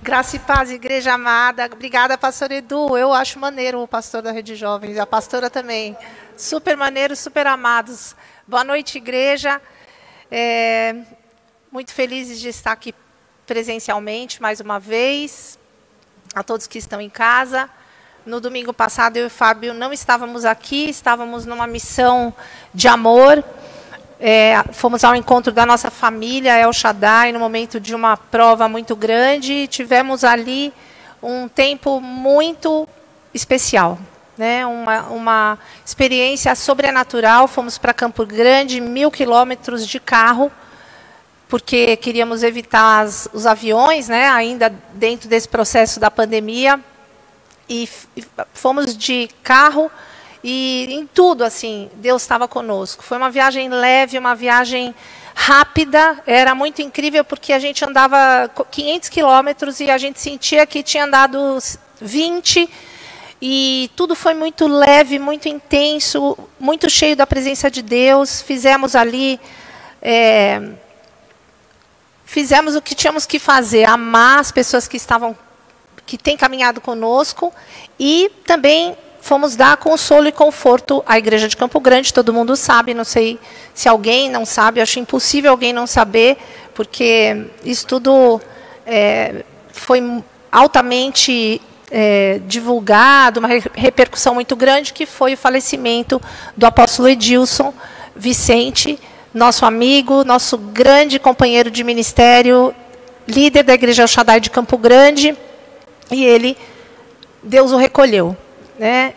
Graça e paz, igreja amada. Obrigada, pastor Edu. Eu acho maneiro o pastor da Rede Jovens, a pastora também. Super maneiro, super amados. Boa noite, igreja. Muito felizes de estar aqui presencialmente mais uma vez. A todos que estão em casa. No domingo passado, eu e o Fábio não estávamos aqui, estávamos numa missão de amor. Fomos ao encontro da nossa família, El Shaddai, no momento de uma prova muito grande. Tivemos ali um tempo muito especial, né? Uma experiência sobrenatural. Fomos para Campo Grande, 1000 quilômetros de carro, porque queríamos evitar os aviões, né? Ainda dentro desse processo da pandemia. E fomos de carro. E em tudo, assim, Deus estava conosco. Foi uma viagem leve, uma viagem rápida. Era muito incrível porque a gente andava 500 quilômetros e a gente sentia que tinha andado 20. E tudo foi muito leve, muito intenso, muito cheio da presença de Deus. Fizemos ali, fizemos o que tínhamos que fazer, amar as pessoas que têm caminhado conosco e também fomos dar consolo e conforto à igreja de Campo Grande. Todo mundo sabe, não sei se alguém não sabe, eu acho impossível alguém não saber, porque isso tudo foi altamente divulgado, uma repercussão muito grande, que foi o falecimento do apóstolo Edilson Vicente, nosso amigo, nosso grande companheiro de ministério, líder da igreja El Shaddai de Campo Grande, e Deus o recolheu. Né?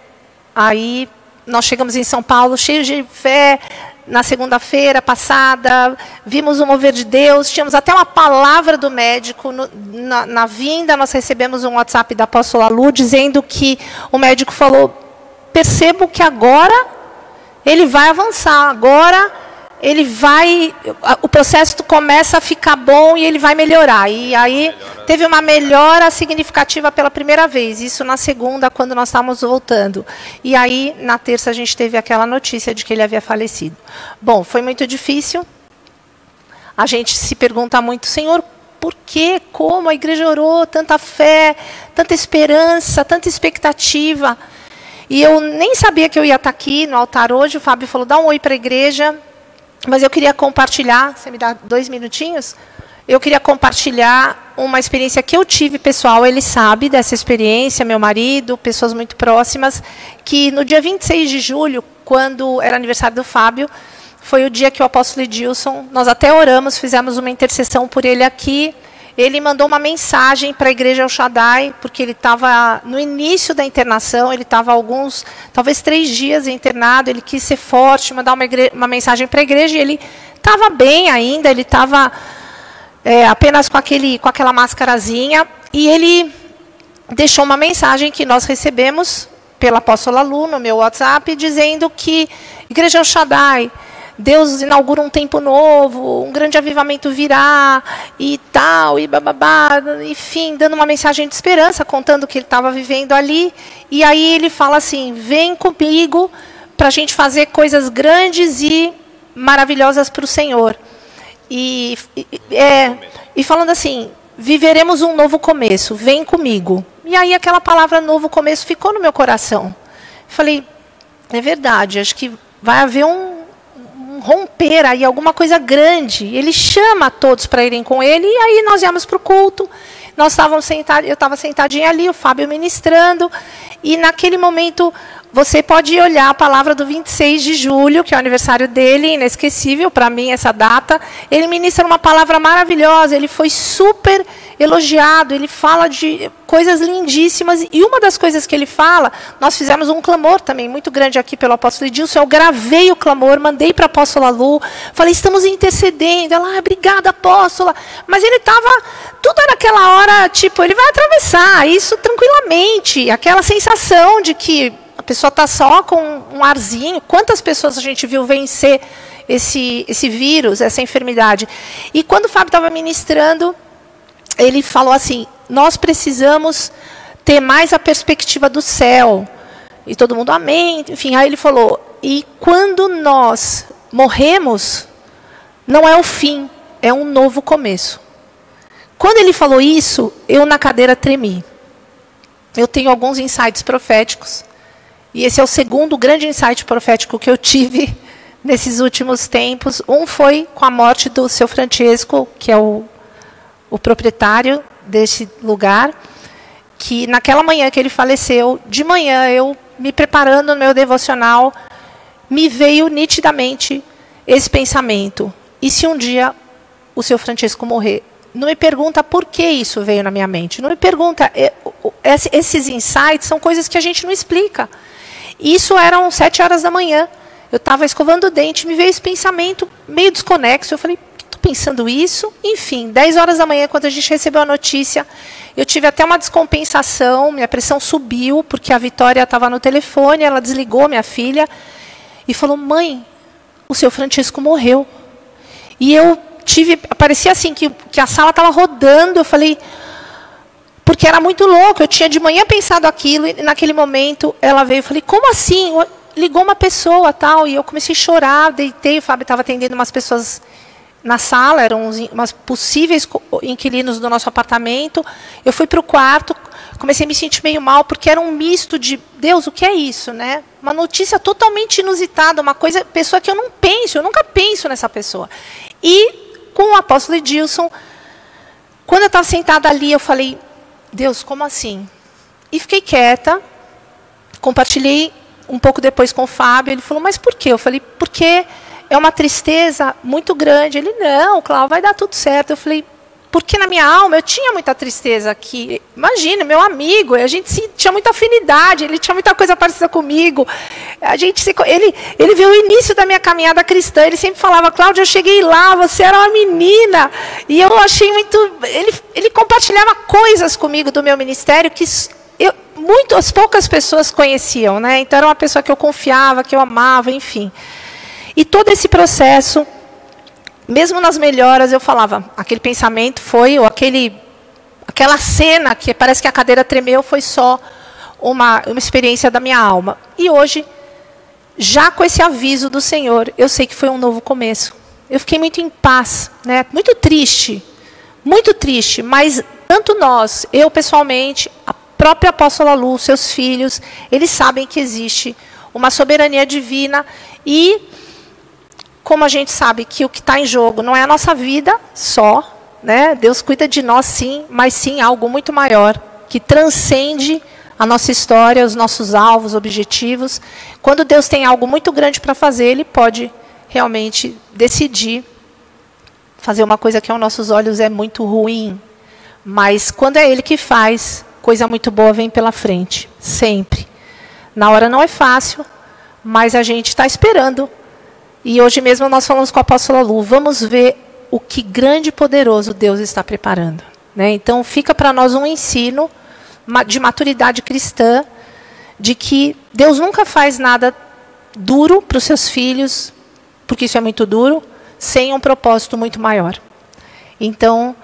Aí nós chegamos em São Paulo cheios de fé. Na segunda-feira passada, vimos o mover de Deus, tínhamos até uma palavra do médico. Na vinda, nós recebemos um WhatsApp da apóstola Lu, dizendo que o médico falou: percebo que agora ele vai avançar, agora o processo começa a ficar bom e ele vai melhorar. E aí teve uma melhora significativa pela primeira vez. Isso na segunda, quando nós estávamos voltando. E aí, na terça, a gente teve aquela notícia de que ele havia falecido. Bom, foi muito difícil. A gente se pergunta muito: Senhor, por quê? Como? A igreja orou, tanta fé, tanta esperança, tanta expectativa. E eu nem sabia que eu ia estar aqui no altar hoje. O Fábio falou: dá um oi para a igreja. Mas eu queria compartilhar, você me dá 2 minutinhos? Eu queria compartilhar uma experiência que eu tive, pessoal. Ele sabe dessa experiência, meu marido, pessoas muito próximas, que no dia 26 de julho, quando era aniversário do Fábio, foi o dia que o apóstolo Edilson, nós até oramos, fizemos uma intercessão por ele aqui. Ele mandou uma mensagem para a igreja El Shaddai, porque ele estava no início da internação, ele estava talvez 3 dias internado, ele quis ser forte, mandar uma mensagem para a igreja, e ele estava bem ainda, ele estava apenas com aquela máscarazinha, e ele deixou uma mensagem que nós recebemos pela apóstola Lu no meu WhatsApp, dizendo que igreja El Shaddai, Deus inaugura um tempo novo, um grande avivamento virá, e tal, e bababá, enfim, dando uma mensagem de esperança, contando o que ele estava vivendo ali. E aí ele fala assim: vem comigo para a gente fazer coisas grandes e maravilhosas para o Senhor. E falando assim: viveremos um novo começo, vem comigo. E aí aquela palavra novo começo ficou no meu coração. Falei: é verdade, acho que vai haver um romper aí, alguma coisa grande. Ele chama todos para irem com ele, e aí nós íamos para o culto. Nós estávamos sentados, eu estava sentadinha ali, o Fábio ministrando, e naquele momento você pode olhar a palavra do 26 de julho, que é o aniversário dele, inesquecível para mim essa data. Ele ministra uma palavra maravilhosa, ele foi super elogiado, ele fala de coisas lindíssimas, e uma das coisas que ele fala, nós fizemos um clamor também muito grande aqui pelo apóstolo Edilson. Eu gravei o clamor, mandei para a apóstola Lu, falei: estamos intercedendo. Ela: obrigada, apóstola. Mas ele estava, tudo naquela hora, tipo, ele vai atravessar isso tranquilamente, aquela sensação de que a pessoa está só com um arzinho. Quantas pessoas a gente viu vencer esse vírus, essa enfermidade? E quando o Fábio estava ministrando, ele falou assim: nós precisamos ter mais a perspectiva do céu. E todo mundo: amém. Enfim, aí ele falou: e quando nós morremos, não é o fim, é um novo começo. Quando ele falou isso, eu na cadeira tremi. Eu tenho alguns insights proféticos. E esse é o segundo grande insight profético que eu tive nesses últimos tempos. Um foi com a morte do seu Francesco, que é o proprietário desse lugar, que naquela manhã que ele faleceu, de manhã eu me preparando no meu devocional, me veio nitidamente esse pensamento. E se um dia o seu Francesco morrer? Não me pergunta por que isso veio na minha mente. Não me pergunta. Esses insights são coisas que a gente não explica. Isso eram 7 horas da manhã. Eu estava escovando o dente, me veio esse pensamento meio desconexo. Eu falei, por que estou pensando isso? Enfim, 10 horas da manhã, quando a gente recebeu a notícia, eu tive até uma descompensação, minha pressão subiu, porque a Vitória estava no telefone, ela desligou, minha filha, e falou, mãe, o seu Francesco morreu. E eu parecia assim, que a sala estava rodando, eu falei, porque era muito louco, eu tinha de manhã pensado aquilo, e naquele momento ela veio, eu falei, como assim? Ligou uma pessoa, tal, e eu comecei a chorar, deitei, o Fábio estava atendendo umas pessoas na sala, eram umas possíveis inquilinos do nosso apartamento, eu fui para o quarto, comecei a me sentir meio mal, porque era um misto de, Deus, o que é isso, né? Uma notícia totalmente inusitada, uma pessoa que eu nunca penso nessa pessoa. E com o apóstolo Edilson, quando eu estava sentada ali, eu falei, Deus, como assim? E fiquei quieta, compartilhei um pouco depois com o Fábio, ele falou, mas por quê? Eu falei, porque é uma tristeza muito grande. Ele, não, Cláudio, vai dar tudo certo. Eu falei, porque na minha alma eu tinha muita tristeza aqui. Imagina, meu amigo, a gente tinha muita afinidade, ele tinha muita coisa parecida comigo. Ele viu o início da minha caminhada cristã, ele sempre falava, Cláudia, eu cheguei lá, você era uma menina. E eu achei muito... Ele compartilhava coisas comigo do meu ministério que poucas pessoas conheciam, né? Então era uma pessoa que eu confiava, que eu amava, enfim. E todo esse processo, mesmo nas melhoras, eu falava, aquele pensamento foi, ou aquela cena que parece que a cadeira tremeu, foi só uma experiência da minha alma. E hoje, já com esse aviso do Senhor, eu sei que foi um novo começo. Eu fiquei muito em paz, né? Muito triste, mas tanto nós, eu pessoalmente, a própria apóstola Lu, seus filhos, eles sabem que existe uma soberania divina e, como a gente sabe que o que está em jogo não é a nossa vida só, né? Deus cuida de nós sim, mas sim algo muito maior, que transcende a nossa história, os nossos alvos, objetivos. Quando Deus tem algo muito grande para fazer, Ele pode realmente decidir fazer uma coisa que aos nossos olhos é muito ruim. Mas quando é Ele que faz, coisa muito boa vem pela frente, sempre. Na hora não é fácil, mas a gente está esperando. E hoje mesmo nós falamos com a apóstola Lu, vamos ver o que grande e poderoso Deus está preparando, né? Então fica para nós um ensino de maturidade cristã, de que Deus nunca faz nada duro para os seus filhos, porque isso é muito duro, sem um propósito muito maior. Então,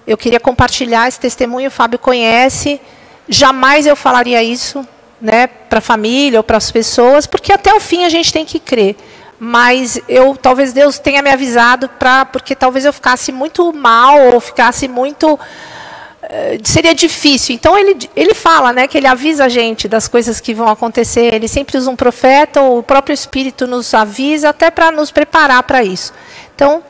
eu queria compartilhar esse testemunho, o Fábio conhece, jamais eu falaria isso, né, para a família ou para as pessoas, porque até o fim a gente tem que crer. Mas talvez Deus tenha me avisado, porque talvez eu ficasse muito mal, ou ficasse muito... seria difícil. Então, ele fala, né, que ele avisa a gente das coisas que vão acontecer. Ele sempre usa um profeta, ou o próprio Espírito nos avisa, até para nos preparar para isso. Então,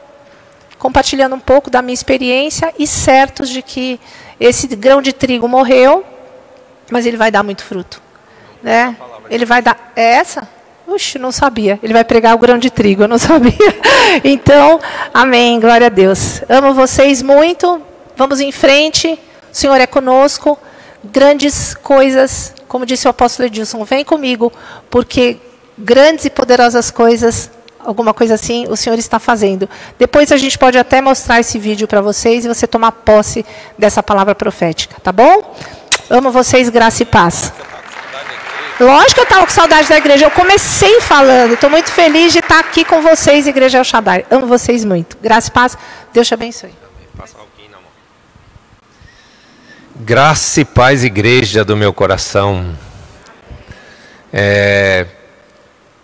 compartilhando um pouco da minha experiência, e certos de que esse grão de trigo morreu, mas ele vai dar muito fruto. Né? Ele vai dar... É essa? Puxa, não sabia. Ele vai pregar o grão de trigo, eu não sabia. Então, amém, glória a Deus. Amo vocês muito, vamos em frente, o Senhor é conosco, grandes coisas, como disse o apóstolo Edilson, vem comigo, porque grandes e poderosas coisas, alguma coisa assim, o Senhor está fazendo. Depois a gente pode até mostrar esse vídeo para vocês, e você tomar posse dessa palavra profética, tá bom? Amo vocês, graça e paz. Lógico que eu estava com saudade da igreja. Eu comecei falando. Estou muito feliz de estar aqui com vocês, Igreja El Shaddai. Amo vocês muito. Graça e paz. Deus te abençoe. Graça e paz, igreja do meu coração.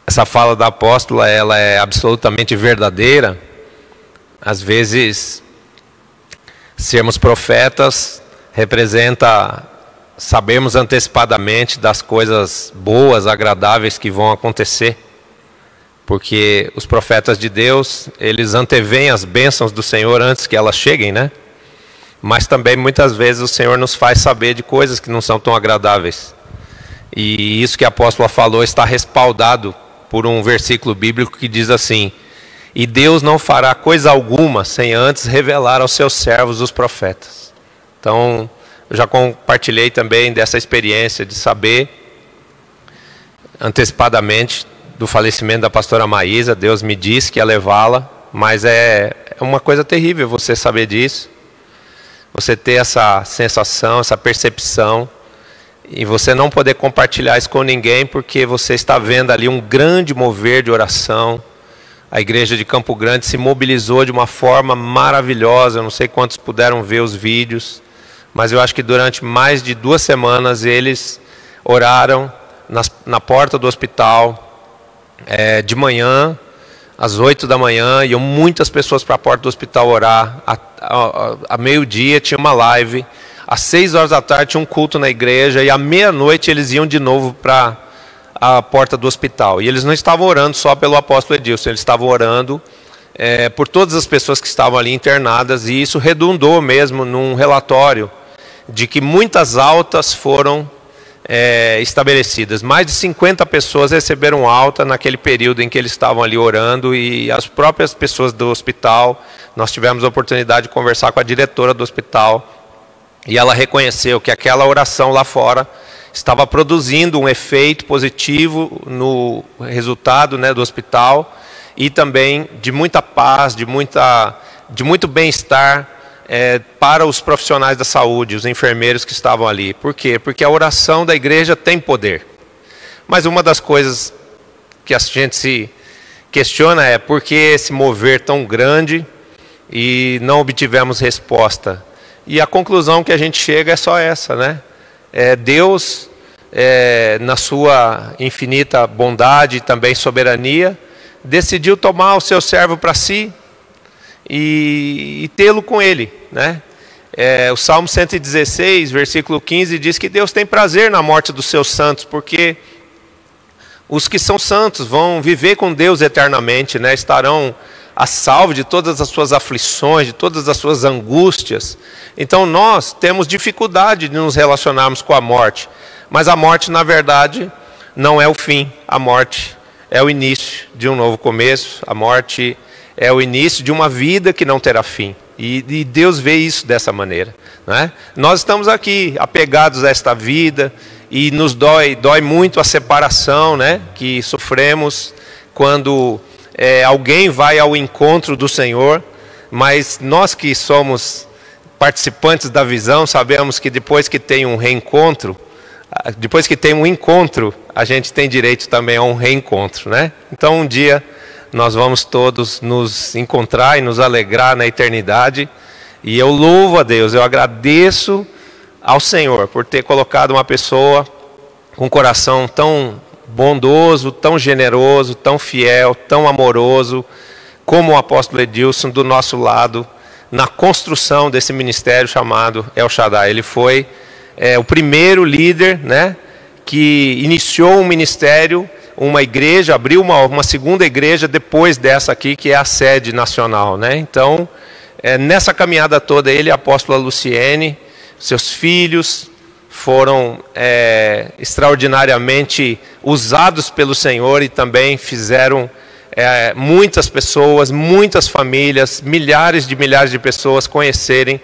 Essa fala da apóstola, ela é absolutamente verdadeira. Às vezes, Sermos profetas representa sabermos antecipadamente das coisas boas, agradáveis que vão acontecer. Porque os profetas de Deus, eles anteveem as bênçãos do Senhor antes que elas cheguem, né? Mas também muitas vezes o Senhor nos faz saber de coisas que não são tão agradáveis. E isso que a apóstola falou está respaldado por um versículo bíblico que diz assim: e Deus não fará coisa alguma sem antes revelar aos seus servos os profetas. Então, eu já compartilhei também dessa experiência de saber antecipadamente do falecimento da pastora Maísa. Deus me disse que ia levá-la, mas é uma coisa terrível você saber disso. Você ter essa sensação, essa percepção, e você não poder compartilhar isso com ninguém, porque você está vendo ali um grande mover de oração. A igreja de Campo Grande se mobilizou de uma forma maravilhosa. Eu não sei quantos puderam ver os vídeos, mas eu acho que durante mais de 2 semanas eles oraram na porta do hospital, de manhã, às 8 da manhã, iam muitas pessoas para a porta do hospital orar. A meio-dia tinha uma live, às 6 horas da tarde tinha um culto na igreja, e à meia-noite eles iam de novo para a porta do hospital. E eles não estavam orando só pelo apóstolo Edilson, eles estavam orando por todas as pessoas que estavam ali internadas, e isso redundou mesmo num relatório de que muitas altas foram estabelecidas. Mais de 50 pessoas receberam alta naquele período em que eles estavam ali orando, e as próprias pessoas do hospital, nós tivemos a oportunidade de conversar com a diretora do hospital, e ela reconheceu que aquela oração lá fora estava produzindo um efeito positivo no resultado, né, do hospital, e também de muita paz, de muito bem-estar para os profissionais da saúde, os enfermeiros que estavam ali. Por quê? Porque a oração da igreja tem poder. Mas uma das coisas que a gente se questiona é por que esse mover tão grande e não obtivemos resposta. E a conclusão que a gente chega é só essa, né? Deus, na sua infinita bondade e também soberania, decidiu tomar o seu servo para si e tê-lo com ele, né? O Salmo 116, versículo 15, diz que Deus tem prazer na morte dos seus santos, porque os que são santos vão viver com Deus eternamente, né? Estarão a salvo de todas as suas aflições, de todas as suas angústias. Então nós temos dificuldade de nos relacionarmos com a morte, mas a morte, na verdade, não é o fim. A morte é o início de um novo começo. A morte é o início de uma vida que não terá fim. E Deus vê isso dessa maneira, né? Nós estamos aqui apegados a esta vida, e nos dói muito a separação, né, que sofremos quando alguém vai ao encontro do Senhor. Mas nós que somos participantes da visão, sabemos que depois que tem um reencontro, depois que tem um encontro, a gente tem direito também a um reencontro, né? Então um dia nós vamos todos nos encontrar e nos alegrar na eternidade. E eu louvo a Deus, eu agradeço ao Senhor por ter colocado uma pessoa com um coração tão bondoso, tão generoso, tão fiel, tão amoroso, como o apóstolo Edilson, do nosso lado, na construção desse ministério chamado El Shaddai. Ele foi o primeiro líder, né, que iniciou um ministério, uma igreja, abriu uma segunda igreja depois dessa aqui, que é a sede nacional, né? Então, nessa caminhada toda, ele e a apóstola Luciene, seus filhos, foram extraordinariamente usados pelo Senhor, e também fizeram muitas pessoas, muitas famílias, milhares de pessoas conhecerem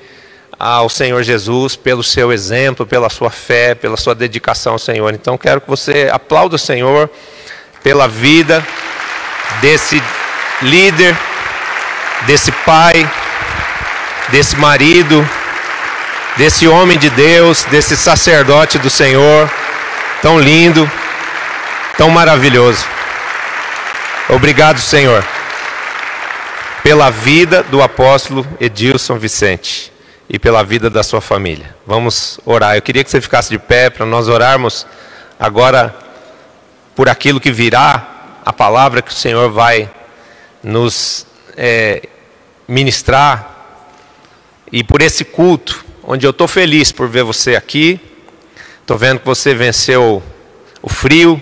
ao Senhor Jesus pelo seu exemplo, pela sua fé, pela sua dedicação ao Senhor. Então quero que você aplaude o Senhor pela vida desse líder, desse pai, desse marido, desse homem de Deus, desse sacerdote do Senhor, tão lindo, tão maravilhoso. Obrigado, Senhor, pela vida do apóstolo Edilson Vicente e pela vida da sua família. Vamos orar. Eu queria que você ficasse de pé para nós orarmos agora por aquilo que virá, a palavra que o Senhor vai nos ministrar. e por esse culto, onde eu estou feliz por ver você aqui. Estou vendo que você venceu o frio,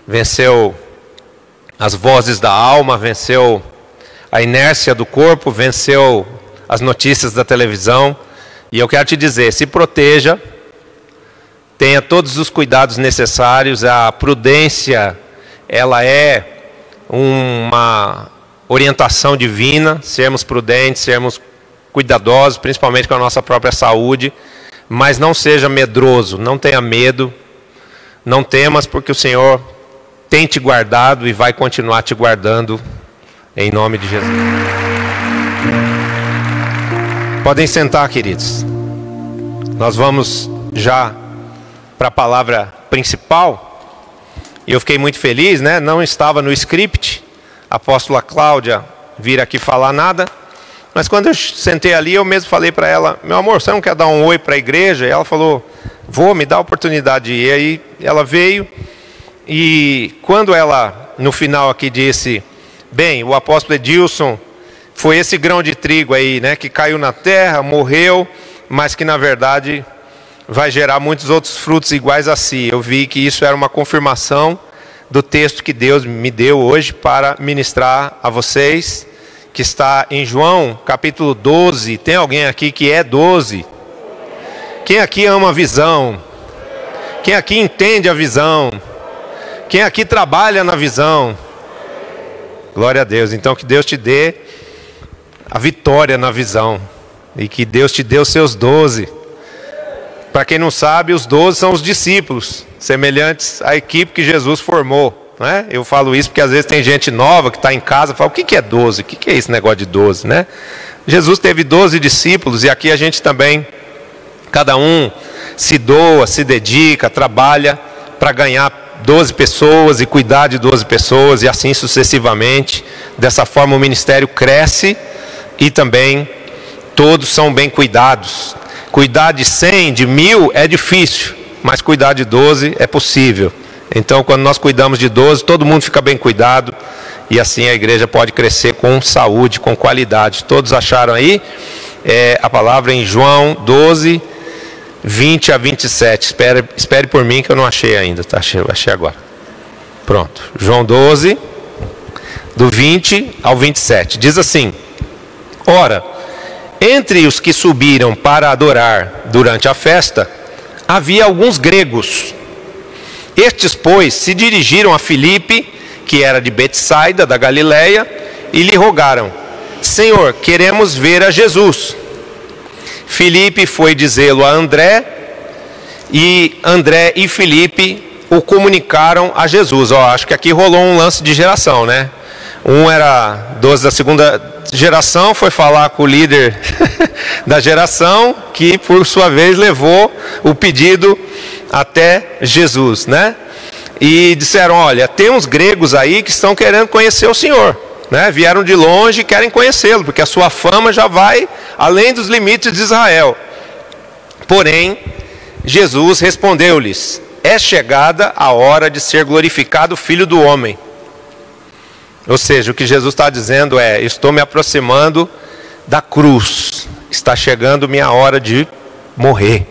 venceu as vozes da alma, venceu a inércia do corpo, venceu as notícias da televisão. E eu quero te dizer, se proteja, tenha todos os cuidados necessários. A prudência, ela é uma orientação divina, sermos prudentes, sermos cuidadosos, principalmente com a nossa própria saúde. Mas não seja medroso, não tenha medo, não temas, porque o Senhor tem te guardado e vai continuar te guardando, em nome de Jesus. Podem sentar, queridos. Nós vamos já para a palavra principal. E eu fiquei muito feliz, né? Não estava no script a apóstola Cláudia vir aqui falar nada. Mas quando eu sentei ali, eu mesmo falei para ela: meu amor, você não quer dar um oi para a igreja? E ela falou: vou, me dá a oportunidade de ir. E aí ela veio, e quando ela, no final aqui, disse: bem, o apóstolo Edilson foi esse grão de trigo aí, né, que caiu na terra, morreu, mas que na verdade vai gerar muitos outros frutos iguais a si. Eu vi que isso era uma confirmação do texto que Deus me deu hoje para ministrar a vocês, que está em João capítulo 12. Tem alguém aqui que é 12? Quem aqui ama a visão? Quem aqui entende a visão? Quem aqui trabalha na visão? Glória a Deus. Então que Deus te dê a vitória na visão, e que Deus te dê os seus 12. Para quem não sabe, os 12 são os discípulos, semelhantes à equipe que Jesus formou. Né? Eu falo isso porque às vezes tem gente nova que está em casa e fala: o que é 12? O que é esse negócio de 12? Né? Jesus teve 12 discípulos, e aqui a gente também, cada um se doa, se dedica, trabalha para ganhar 12 pessoas e cuidar de 12 pessoas, e assim sucessivamente. Dessa forma o ministério cresce e também todos são bem cuidados. Cuidar de 100, de 1000 é difícil, mas cuidar de 12 é possível. Então, quando nós cuidamos de 12, todo mundo fica bem cuidado, e assim a igreja pode crescer com saúde, com qualidade. Todos acharam aí? A palavra em João 12, 20 a 27. Espere por mim que eu não achei ainda, tá? Achei agora. Pronto. João 12, do 20 ao 27. Diz assim: ora, entre os que subiram para adorar durante a festa, havia alguns gregos. Estes, pois, se dirigiram a Filipe, que era de Betsaida, da Galileia, e lhe rogaram: Senhor, queremos ver a Jesus. Filipe foi dizê-lo a André, e André e Filipe o comunicaram a Jesus. Acho que aqui rolou um lance de geração, né? Um era 12 da segunda geração, foi falar com o líder da geração, que por sua vez levou o pedido até Jesus, né? E disseram: olha, tem uns gregos aí que estão querendo conhecer o Senhor, né? Vieram de longe e querem conhecê-lo, porque a sua fama já vai além dos limites de Israel. Porém, Jesus respondeu-lhes: é chegada a hora de ser glorificado o Filho do Homem. Ou seja, o que Jesus está dizendo é: estou me aproximando da cruz, está chegando minha hora de morrer.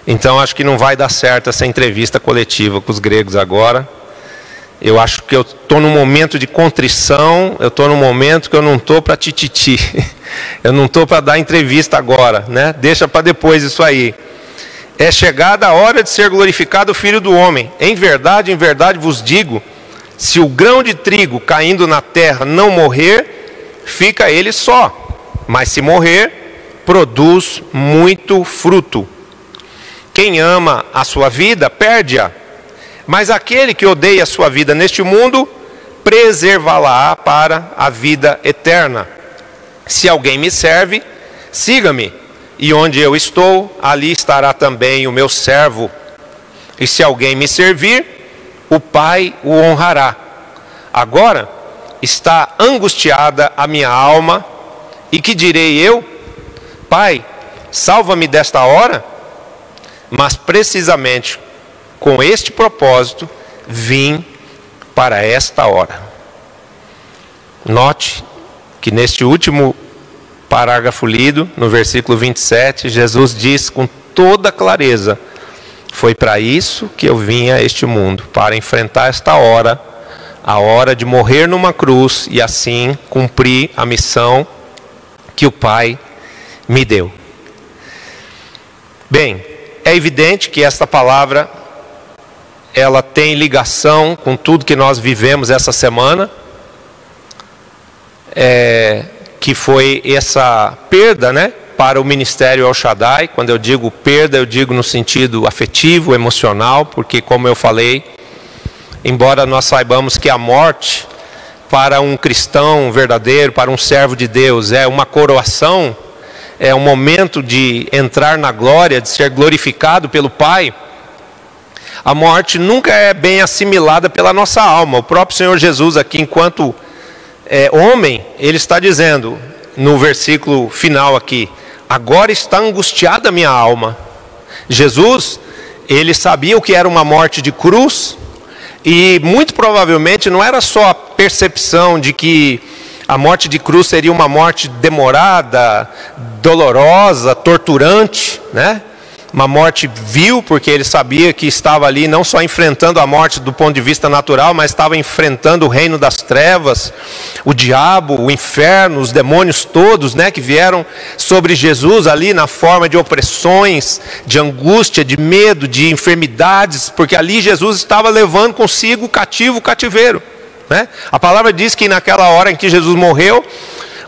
Então acho que não vai dar certo essa entrevista coletiva com os gregos agora. Eu acho que eu estou num momento de contrição, eu estou num momento que eu não estou para tititi, eu não estou para dar entrevista agora, né? Deixa para depois isso aí. É chegada a hora de ser glorificado o Filho do Homem. Em verdade vos digo, se o grão de trigo caindo na terra não morrer, fica ele só, mas se morrer, produz muito fruto. Quem ama a sua vida, perde-a, mas aquele que odeia a sua vida neste mundo, preservá-la para a vida eterna. Se alguém me serve, siga-me, e onde eu estou, ali estará também o meu servo. E se alguém me servir, o Pai o honrará. Agora está angustiada a minha alma, e que direi eu? Pai, salva-me desta hora? Mas precisamente com este propósito vim para esta hora. Note que neste último parágrafo lido, no versículo 27, Jesus diz com toda clareza: foi para isso que eu vim a este mundo, para enfrentar esta hora, a hora de morrer numa cruz e assim cumprir a missão que o Pai me deu. Bem, é evidente que esta palavra, ela tem ligação com tudo que nós vivemos essa semana, que foi essa perda, né, para o ministério El Shaddai. Quando eu digo perda, eu digo no sentido afetivo, emocional, porque, como eu falei, embora nós saibamos que a morte para um cristão verdadeiro, para um servo de Deus, é uma coroação, é um momento de entrar na glória, de ser glorificado pelo Pai, a morte nunca é bem assimilada pela nossa alma. O próprio Senhor Jesus aqui, enquanto homem, ele está dizendo no versículo final aqui: agora está angustiada a minha alma. Jesus, ele sabia o que era uma morte de cruz, e muito provavelmente não era só a percepção de que a morte de cruz seria uma morte demorada, dolorosa, torturante, né? Uma morte vil, porque ele sabia que estava ali não só enfrentando a morte do ponto de vista natural, mas estava enfrentando o reino das trevas, o diabo, o inferno, os demônios todos, né, que vieram sobre Jesus ali na forma de opressões, de angústia, de medo, de enfermidades, porque ali Jesus estava levando consigo o cativeiro, né? A palavra diz que naquela hora em que Jesus morreu,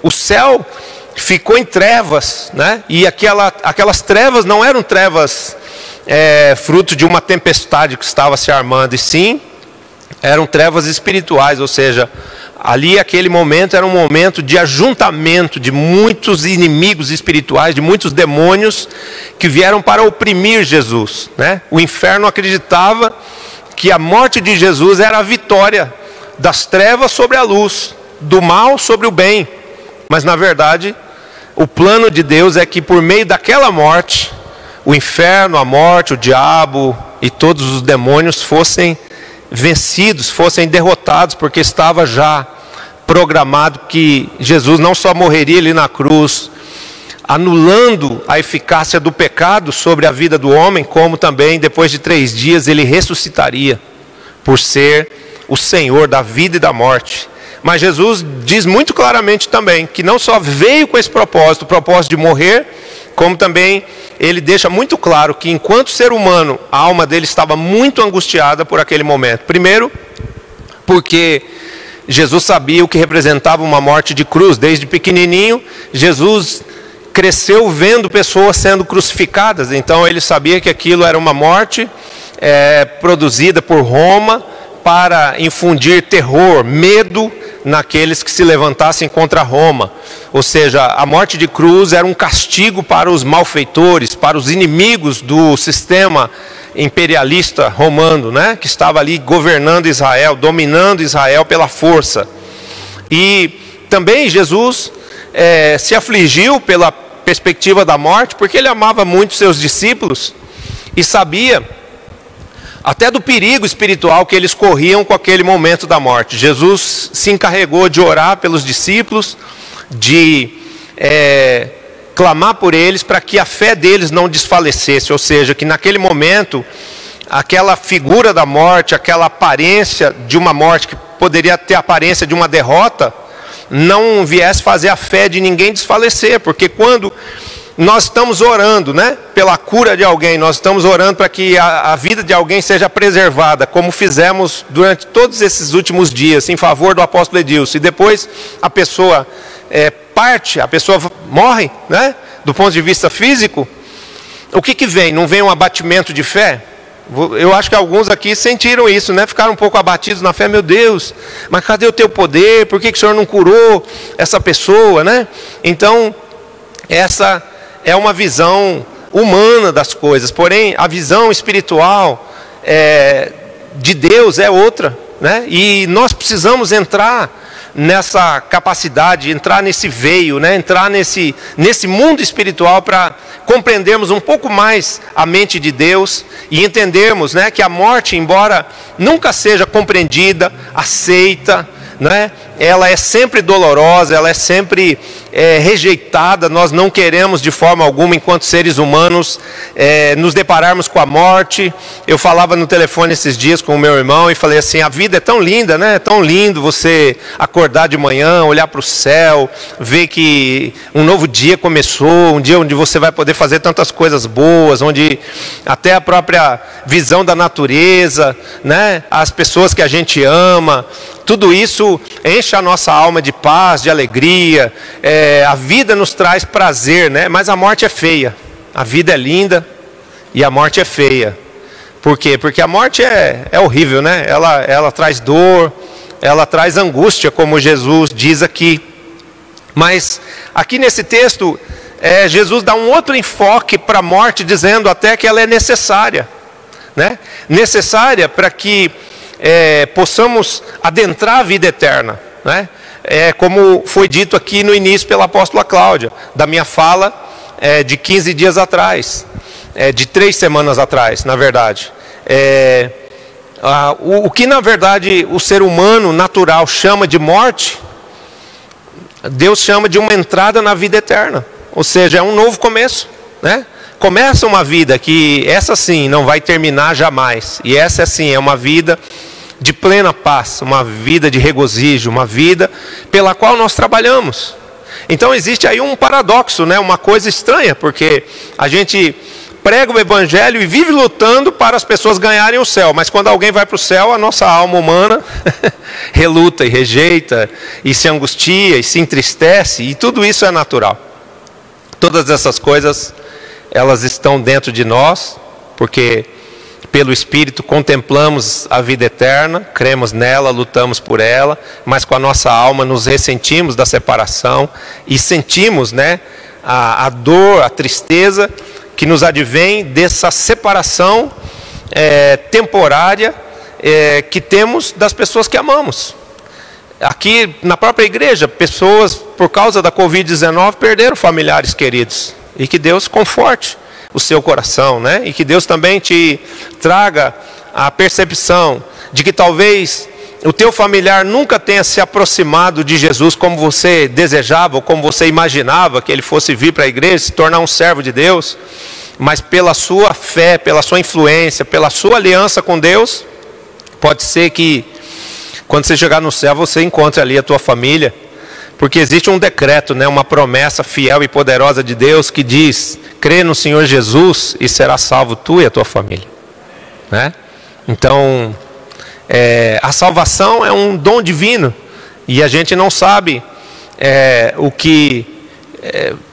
o céu ficou em trevas, né? E aquelas trevas não eram trevas fruto de uma tempestade que estava se armando, e sim, eram trevas espirituais, ou seja, ali aquele momento era um momento de ajuntamento de muitos inimigos espirituais, de muitos demônios que vieram para oprimir Jesus, né? O inferno acreditava que a morte de Jesus era a vitória das trevas sobre a luz, do mal sobre o bem, mas na verdade o plano de Deus é que por meio daquela morte, o inferno, a morte, o diabo e todos os demônios fossem vencidos, fossem derrotados, porque estava já programado que Jesus não só morreria ali na cruz, anulando a eficácia do pecado sobre a vida do homem, como também depois de 3 dias ele ressuscitaria, por ser o Senhor da vida e da morte. Mas Jesus diz muito claramente também que não só veio com esse propósito, o propósito de morrer, como também ele deixa muito claro que enquanto ser humano, a alma dele estava muito angustiada por aquele momento. Primeiro, porque Jesus sabia o que representava uma morte de cruz. Desde pequenininho, Jesus cresceu vendo pessoas sendo crucificadas. Então ele sabia que aquilo era uma morte produzida por Roma para infundir terror, medo naqueles que se levantassem contra Roma. Ou seja, a morte de cruz era um castigo para os malfeitores, para os inimigos do sistema imperialista romano, né? Que estava ali governando Israel, dominando Israel pela força. E também Jesus se afligiu pela perspectiva da morte, porque ele amava muito seus discípulos e sabia até do perigo espiritual que eles corriam com aquele momento da morte. Jesus se encarregou de orar pelos discípulos, de clamar por eles para que a fé deles não desfalecesse, ou seja, que naquele momento, aquela figura da morte, aquela aparência de uma morte que poderia ter a aparência de uma derrota, não viesse fazer a fé de ninguém desfalecer, porque quando nós estamos orando, né, pela cura de alguém, nós estamos orando para que a vida de alguém seja preservada, como fizemos durante todos esses últimos dias, em favor do apóstolo Edilson, e depois a pessoa parte, a pessoa morre, né, do ponto de vista físico, o que vem? Não vem um abatimento de fé? Eu acho que alguns aqui sentiram isso, né? Ficaram um pouco abatidos na fé. Meu Deus, mas cadê o teu poder? Por que o Senhor não curou essa pessoa, né? Então, essa é uma visão humana das coisas, porém a visão espiritual de Deus é outra, né? E nós precisamos entrar nessa capacidade, entrar nesse veio, né? Entrar nesse mundo espiritual para compreendermos um pouco mais a mente de Deus e entendermos, né, que a morte, embora nunca seja compreendida, aceita, né, ela é sempre dolorosa, ela é sempre rejeitada. Nós não queremos de forma alguma, enquanto seres humanos, nos depararmos com a morte. Eu falava no telefone esses dias com o meu irmão e falei assim, a vida é tão linda, né? É tão lindo você acordar de manhã, olhar para o céu, ver que um novo dia começou, um dia onde você vai poder fazer tantas coisas boas, onde até a própria visão da natureza, né? As pessoas que a gente ama, tudo isso enche a nossa alma de paz, de alegria. A vida nos traz prazer, né? Mas a morte é feia. A vida é linda e a morte é feia. Por quê? Porque a morte é horrível, né? Ela traz dor, ela traz angústia, como Jesus diz aqui. Mas aqui nesse texto, Jesus dá um outro enfoque para a morte, dizendo até que ela é necessária, né? Necessária para que possamos adentrar a vida eterna, né? Como foi dito aqui no início pela apóstola Cláudia, da minha fala de 15 dias atrás, de 3 semanas atrás, na verdade. O que na verdade o ser humano natural chama de morte, Deus chama de uma entrada na vida eterna, ou seja, é um novo começo, né? Começa uma vida que essa sim não vai terminar jamais, e essa sim é uma vida de plena paz, uma vida de regozijo, uma vida pela qual nós trabalhamos. Então existe aí um paradoxo, né? Uma coisa estranha, porque a gente prega o evangelho e vive lutando para as pessoas ganharem o céu, mas quando alguém vai para o céu, a nossa alma humana reluta e rejeita, e se angustia, e se entristece, e tudo isso é natural. Todas essas coisas, elas estão dentro de nós, porque pelo Espírito contemplamos a vida eterna, cremos nela, lutamos por ela, mas com a nossa alma nos ressentimos da separação e sentimos, né, a dor, a tristeza que nos advém dessa separação temporária que temos das pessoas que amamos. Aqui na própria igreja, pessoas por causa da Covid-19 perderam familiares queridos, e que Deus conforte o seu coração, né? E que Deus também te traga a percepção de que talvez o teu familiar nunca tenha se aproximado de Jesus como você desejava, ou como você imaginava que ele fosse vir para a igreja, se tornar um servo de Deus, mas pela sua fé, pela sua influência, pela sua aliança com Deus, pode ser que quando você chegar no céu você encontre ali a tua família, porque existe um decreto, né, uma promessa fiel e poderosa de Deus que diz: crê no Senhor Jesus e será salvo tu e a tua família, né? Então, a salvação é um dom divino, e a gente não sabe o que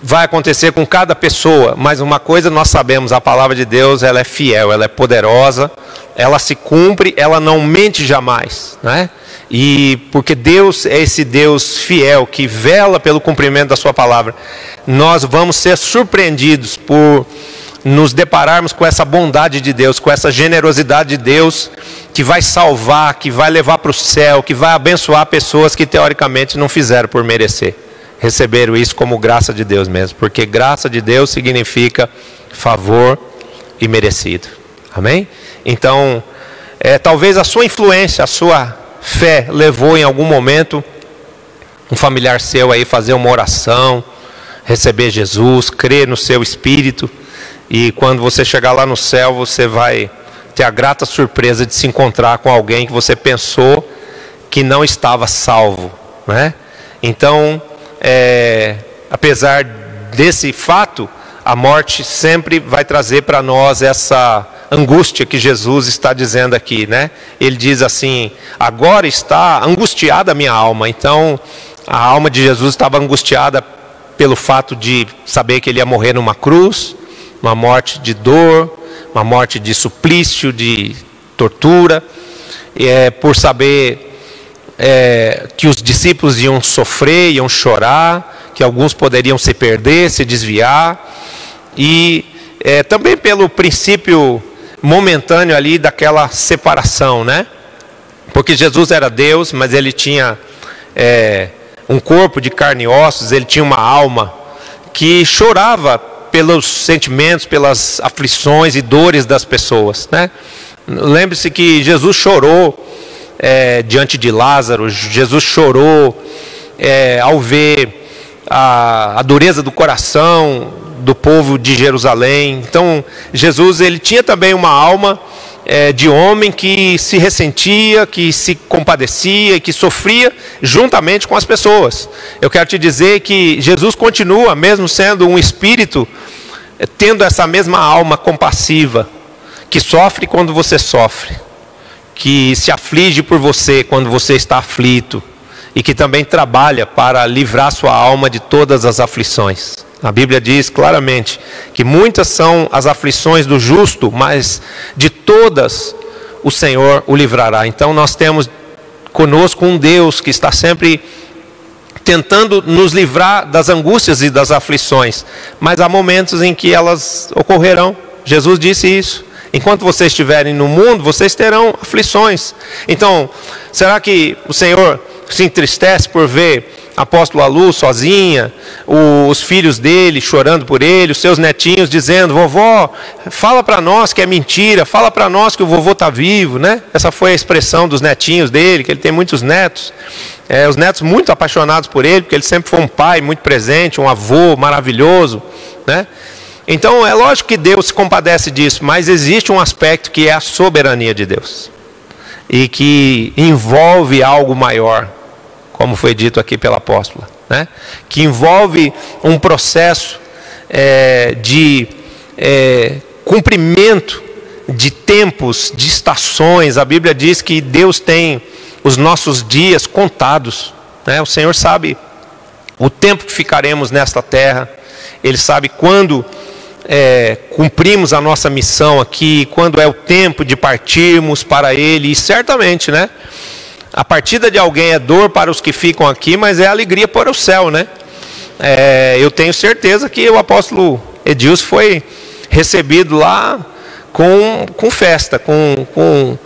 vai acontecer com cada pessoa, mas uma coisa nós sabemos: a palavra de Deus, ela é fiel, ela é poderosa, ela se cumpre, ela não mente jamais, né? E porque Deus é esse Deus fiel que vela pelo cumprimento da sua palavra, nós vamos ser surpreendidos por nos depararmos com essa bondade de Deus, com essa generosidade de Deus, que vai salvar, que vai levar para o céu, que vai abençoar pessoas que teoricamente não fizeram por merecer. Receberam isso como graça de Deus mesmo, porque graça de Deus significa favor e merecido. Amém? Então, talvez a sua influência, a sua fé levou em algum momento um familiar seu aí fazer uma oração, receber Jesus, crer no seu espírito, e quando você chegar lá no céu, você vai ter a grata surpresa de se encontrar com alguém que você pensou que não estava salvo, né? Então, apesar desse fato, a morte sempre vai trazer para nós essa angústia que Jesus está dizendo aqui, né? Ele diz assim: agora está angustiada a minha alma. Então, a alma de Jesus estava angustiada pelo fato de saber que ele ia morrer numa cruz, uma morte de dor, uma morte de suplício, de tortura, por saber que os discípulos iam sofrer, iam chorar, que alguns poderiam se perder, se desviar, e também pelo princípio momentâneo ali daquela separação, né? Porque Jesus era Deus, mas ele tinha um corpo de carne e ossos, ele tinha uma alma que chorava pelos sentimentos, pelas aflições e dores das pessoas, né? Lembre-se que Jesus chorou diante de Lázaro. Jesus chorou ao ver a dureza do coração do povo de Jerusalém. Então Jesus, ele tinha também uma alma de homem que se ressentia, que se compadecia, que sofria juntamente com as pessoas. Eu quero te dizer que Jesus continua, mesmo sendo um espírito, tendo essa mesma alma compassiva, que sofre quando você sofre, que se aflige por você quando você está aflito, e que também trabalha para livrar sua alma de todas as aflições. A Bíblia diz claramente que muitas são as aflições do justo, mas de todas o Senhor o livrará. Então nós temos conosco um Deus que está sempre tentando nos livrar das angústias e das aflições, mas há momentos em que elas ocorrerão. Jesus disse isso: enquanto vocês estiverem no mundo, vocês terão aflições. Então, será que o Senhor se entristece por ver apóstolo Alu sozinha, os filhos dele chorando por ele, os seus netinhos dizendo: vovó, fala para nós que é mentira, fala para nós que o vovô está vivo, né? Essa foi a expressão dos netinhos dele, que ele tem muitos netos, os netos muito apaixonados por ele, porque ele sempre foi um pai muito presente, um avô maravilhoso, né? Então é lógico que Deus se compadece disso, mas existe um aspecto que é a soberania de Deus, e que envolve algo maior, como foi dito aqui pela apóstola, né? Que envolve um processo de cumprimento de tempos, de estações. A Bíblia diz que Deus tem os nossos dias contados, né? O Senhor sabe o tempo que ficaremos nesta terra, Ele sabe quando cumprimos a nossa missão aqui, quando é o tempo de partirmos para Ele. E certamente, né, a partida de alguém é dor para os que ficam aqui, mas é alegria para o céu, né? Eu tenho certeza que o apóstolo Edilson foi recebido lá com festa, com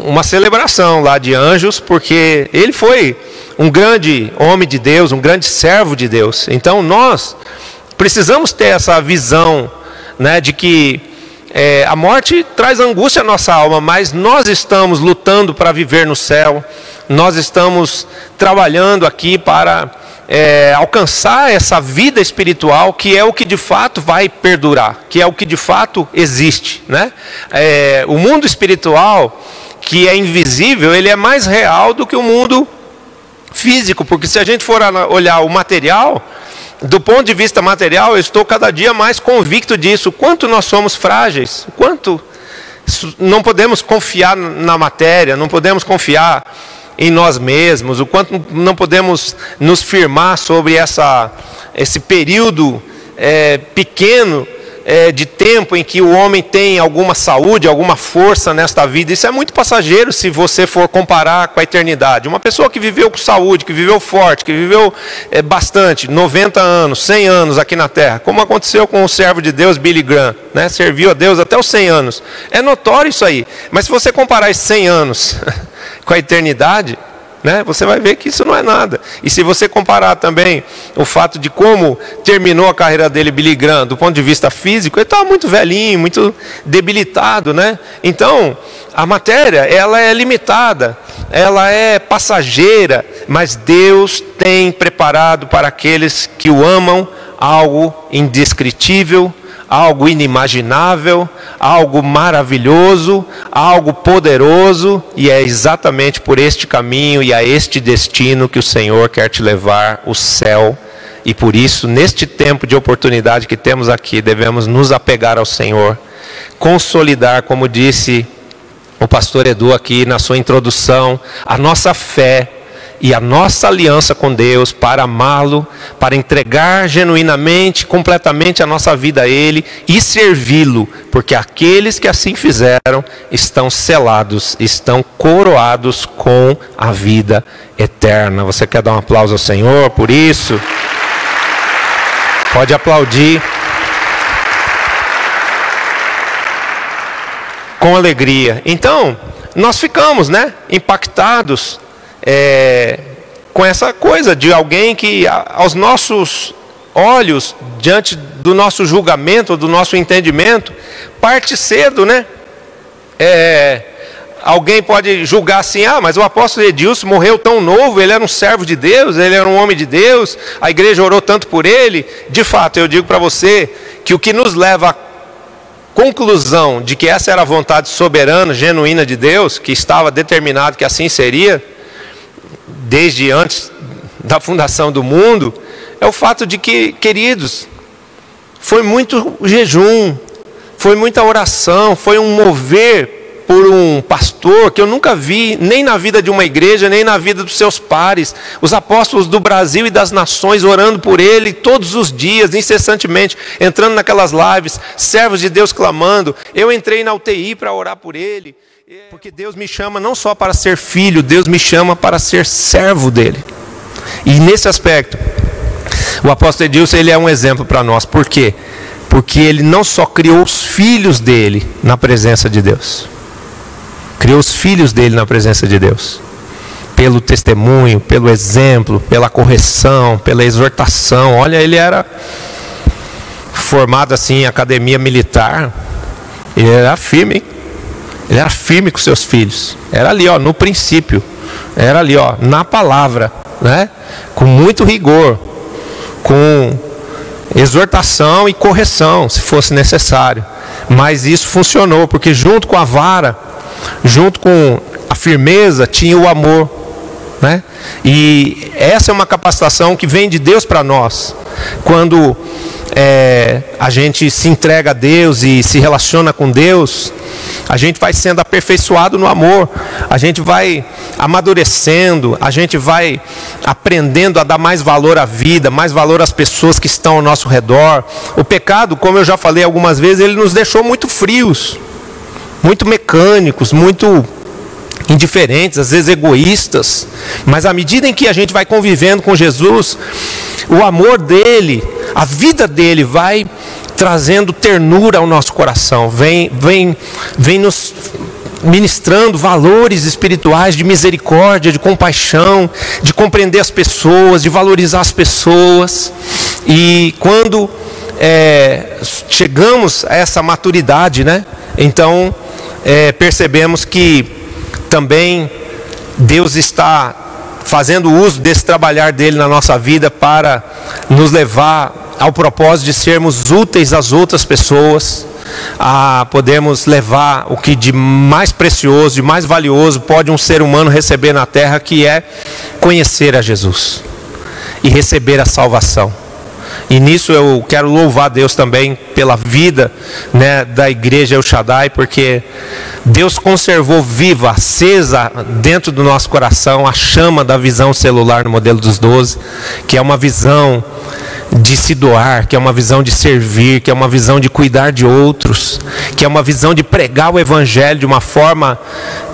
uma celebração lá de anjos, porque ele foi um grande homem de Deus, um grande servo de Deus. Então nós precisamos ter essa visão, né, de que a morte traz angústia à nossa alma, mas nós estamos lutando para viver no céu, nós estamos trabalhando aqui para alcançar essa vida espiritual, que é o que de fato vai perdurar, que é o que de fato existe, né? O mundo espiritual, que é invisível, ele é mais real do que o mundo físico, porque se a gente for olhar o material, do ponto de vista material, eu estou cada dia mais convicto disso, o quanto nós somos frágeis, o quanto não podemos confiar na matéria, não podemos confiar em nós mesmos, o quanto não podemos nos firmar sobre esse período pequeno de tempo em que o homem tem alguma saúde, alguma força nesta vida. Isso é muito passageiro se você for comparar com a eternidade. Uma pessoa que viveu com saúde, que viveu forte, que viveu bastante, 90 anos, 100 anos aqui na terra, como aconteceu com o servo de Deus Billy Graham, né? Serviu a Deus até os 100 anos. É notório isso aí. Mas se você comparar esses 100 anos com a eternidade, né, você vai ver que isso não é nada. E se você comparar também o fato de como terminou a carreira dele, Billy Graham, do ponto de vista físico, ele estava muito velhinho, muito debilitado, né? Então, a matéria, ela é limitada, ela é passageira, mas Deus tem preparado para aqueles que o amam algo indescritível, algo inimaginável, algo maravilhoso, algo poderoso, e é exatamente por este caminho e a este destino que o Senhor quer te levar, o céu. E por isso, neste tempo de oportunidade que temos aqui, devemos nos apegar ao Senhor, consolidar, como disse o pastor Edu aqui na sua introdução, a nossa fé e a nossa aliança com Deus, para amá-lo, para entregar genuinamente, completamente a nossa vida a Ele e servi-lo, porque aqueles que assim fizeram estão selados, estão coroados com a vida eterna. Você quer dar um aplauso ao Senhor por isso? Pode aplaudir com alegria. Então, nós ficamos, né, impactados com essa coisa de alguém que aos nossos olhos, diante do nosso julgamento, do nosso entendimento, parte cedo, né? alguém pode julgar assim, mas o apóstolo Edilson morreu tão novo, ele era um servo de Deus, ele era um homem de Deus, a igreja orou tanto por ele. De fato, eu digo para você que o que nos leva à conclusão de que essa era a vontade soberana, genuína de Deus, que estava determinado que assim seria, desde antes da fundação do mundo, é o fato de que, queridos, foi muito jejum, foi muita oração, foi um mover por um pastor que eu nunca vi, nem na vida de uma igreja, nem na vida dos seus pares. Os apóstolos do Brasil e das nações orando por ele todos os dias, incessantemente, entrando naquelas lives, servos de Deus clamando. Eu entrei na UTI para orar por ele, porque Deus me chama não só para ser filho, Deus me chama para ser servo dele. E nesse aspecto, o apóstolo Edilson, ele é um exemplo para nós. Por quê? Porque ele não só criou os filhos dele na presença de Deus, criou os filhos dele na presença de Deus, pelo testemunho, pelo exemplo, pela correção, pela exortação. Olha, ele era formado assim em academia militar, ele era firme, hein? Ele era firme com seus filhos, era ali no princípio, era ali na palavra, né? Com muito rigor, com exortação e correção, se fosse necessário. Mas isso funcionou, porque junto com a vara, junto com a firmeza, tinha o amor, né? E essa é uma capacitação que vem de Deus para nós. Quando a gente se entrega a Deus e se relaciona com Deus, a gente vai sendo aperfeiçoado no amor, a gente vai amadurecendo, a gente vai aprendendo a dar mais valor à vida, mais valor às pessoas que estão ao nosso redor. O pecado, como eu já falei algumas vezes, ele nos deixou muito frios, muito mecânicos, muito indiferentes, às vezes egoístas. Mas à medida em que a gente vai convivendo com Jesus, o amor dele, a vida dele vai trazendo ternura ao nosso coração, vem nos ministrando valores espirituais de misericórdia, de compaixão, de compreender as pessoas, de valorizar as pessoas. E quando chegamos a essa maturidade, né, então percebemos que também Deus está fazendo uso desse trabalhar dele na nossa vida para nos levar ao propósito de sermos úteis às outras pessoas, a podermos levar o que de mais precioso, de mais valioso pode um ser humano receber na terra, que é conhecer a Jesus e receber a salvação. E nisso eu quero louvar a Deus também pela vida, né, da igreja El Shaddai, porque Deus conservou viva, acesa dentro do nosso coração a chama da visão celular no modelo dos 12, que é uma visão de se doar, que é uma visão de servir, que é uma visão de cuidar de outros, que é uma visão de pregar o evangelho de uma forma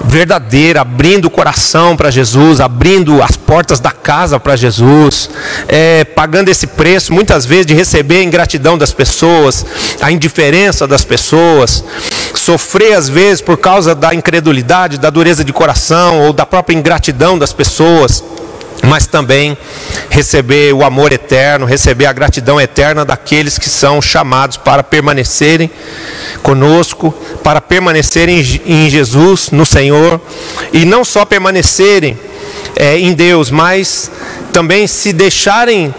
verdadeira, abrindo o coração para Jesus, abrindo as portas da casa para Jesus, pagando esse preço muitas vezes de receber a ingratidão das pessoas, a indiferença das pessoas, sofrer às vezes por causa da incredulidade, da dureza de coração ou da própria ingratidão das pessoas, mas também receber o amor eterno, receber a gratidão eterna daqueles que são chamados para permanecerem conosco, para permanecerem em Jesus, no Senhor, e não só permanecerem em Deus, mas também se deixarem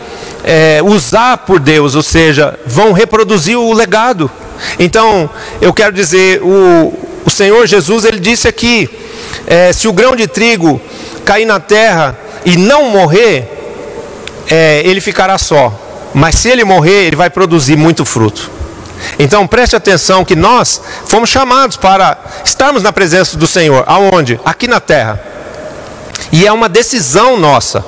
usar por Deus, ou seja, vão reproduzir o legado. Então, eu quero dizer, o Senhor Jesus, ele disse aqui, se o grão de trigo cair na terra e não morrer, ele ficará só. Mas se ele morrer, ele vai produzir muito fruto. Então preste atenção que nós fomos chamados para estarmos na presença do Senhor. Aonde? Aqui na terra. E é uma decisão nossa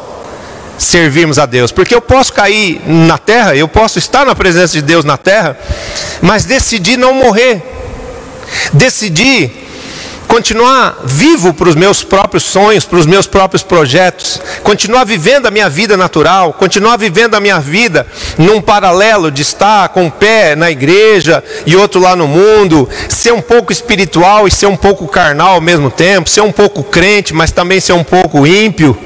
servirmos a Deus. Porque eu posso cair na terra, eu posso estar na presença de Deus na terra, mas decidir não morrer. Decidir continuar vivo para os meus próprios sonhos, para os meus próprios projetos, continuar vivendo a minha vida natural, continuar vivendo a minha vida num paralelo de estar com um pé na igreja e outro lá no mundo, ser um pouco espiritual e ser um pouco carnal ao mesmo tempo, ser um pouco crente, mas também ser um pouco ímpio,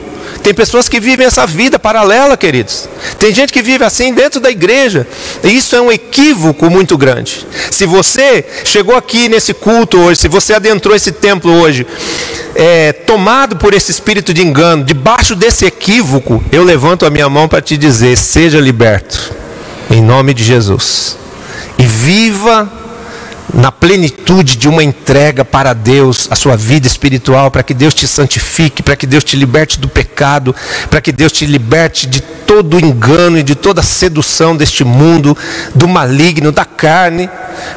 Tem pessoas que vivem essa vida paralela, queridos. Tem gente que vive assim dentro da igreja. E isso é um equívoco muito grande. Se você chegou aqui nesse culto hoje, se você adentrou esse templo hoje, tomado por esse espírito de engano, debaixo desse equívoco, eu levanto a minha mão para te dizer: seja liberto, em nome de Jesus. E viva na plenitude de uma entrega para Deus, a sua vida espiritual, para que Deus te santifique, para que Deus te liberte do pecado, para que Deus te liberte de todo o engano e de toda a sedução deste mundo, do maligno, da carne,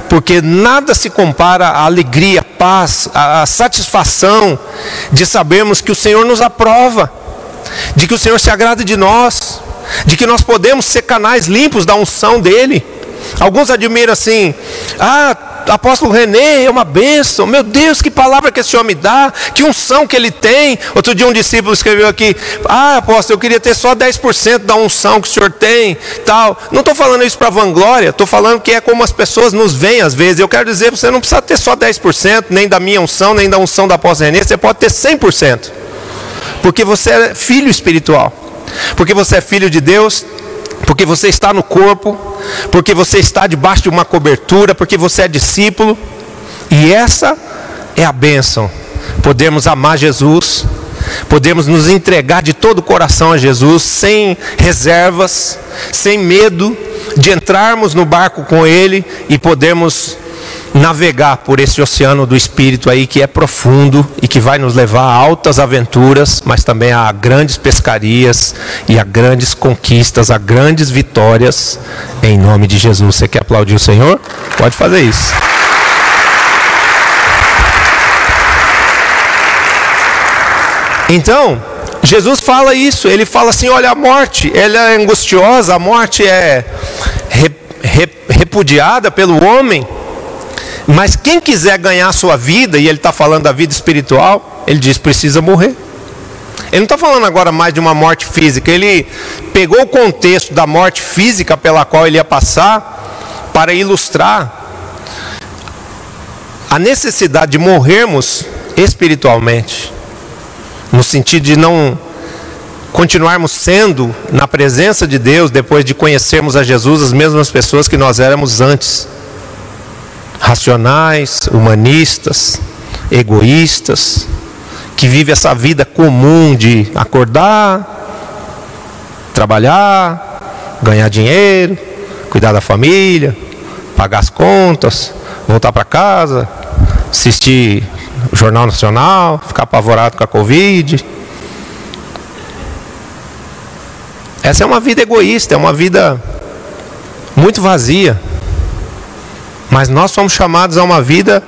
porque nada se compara à alegria, à paz, à satisfação de sabermos que o Senhor nos aprova, de que o Senhor se agrada de nós, de que nós podemos ser canais limpos da unção dEle. Alguns admiram assim: apóstolo René é uma bênção, meu Deus, que palavra que esse homem dá, que unção que ele tem. Outro dia um discípulo escreveu aqui: apóstolo, eu queria ter só 10% da unção que o senhor tem, tal. Não estou falando isso para vanglória, estou falando que é como as pessoas nos veem às vezes. Eu quero dizer, você não precisa ter só 10%, nem da minha unção, nem da unção da apóstolo René, você pode ter 100%, porque você é filho espiritual, porque você é filho de Deus, porque você está no corpo, porque você está debaixo de uma cobertura, porque você é discípulo. E essa é a bênção: podemos amar Jesus, podemos nos entregar de todo o coração a Jesus, sem reservas, sem medo de entrarmos no barco com Ele e podemos navegar por esse oceano do Espírito aí, que é profundo e que vai nos levar a altas aventuras, mas também a grandes pescarias e a grandes conquistas, a grandes vitórias, em nome de Jesus. Você quer aplaudir o Senhor? Pode fazer isso. Então, Jesus fala isso, ele fala assim: olha, a morte, ela é angustiosa, a morte é repudiada pelo homem, mas quem quiser ganhar a sua vida, e ele está falando da vida espiritual, ele diz: precisa morrer. Ele não está falando agora mais de uma morte física, ele pegou o contexto da morte física pela qual ele ia passar, para ilustrar a necessidade de morrermos espiritualmente, no sentido de não continuarmos sendo, na presença de Deus, depois de conhecermos a Jesus, as mesmas pessoas que nós éramos antes. Racionais, humanistas, egoístas, que vivem essa vida comum de acordar, trabalhar, ganhar dinheiro, cuidar da família, pagar as contas, voltar para casa, assistir o Jornal Nacional, ficar apavorado com a Covid. Essa é uma vida egoísta, é uma vida muito vazia. Mas nós somos chamados a uma vida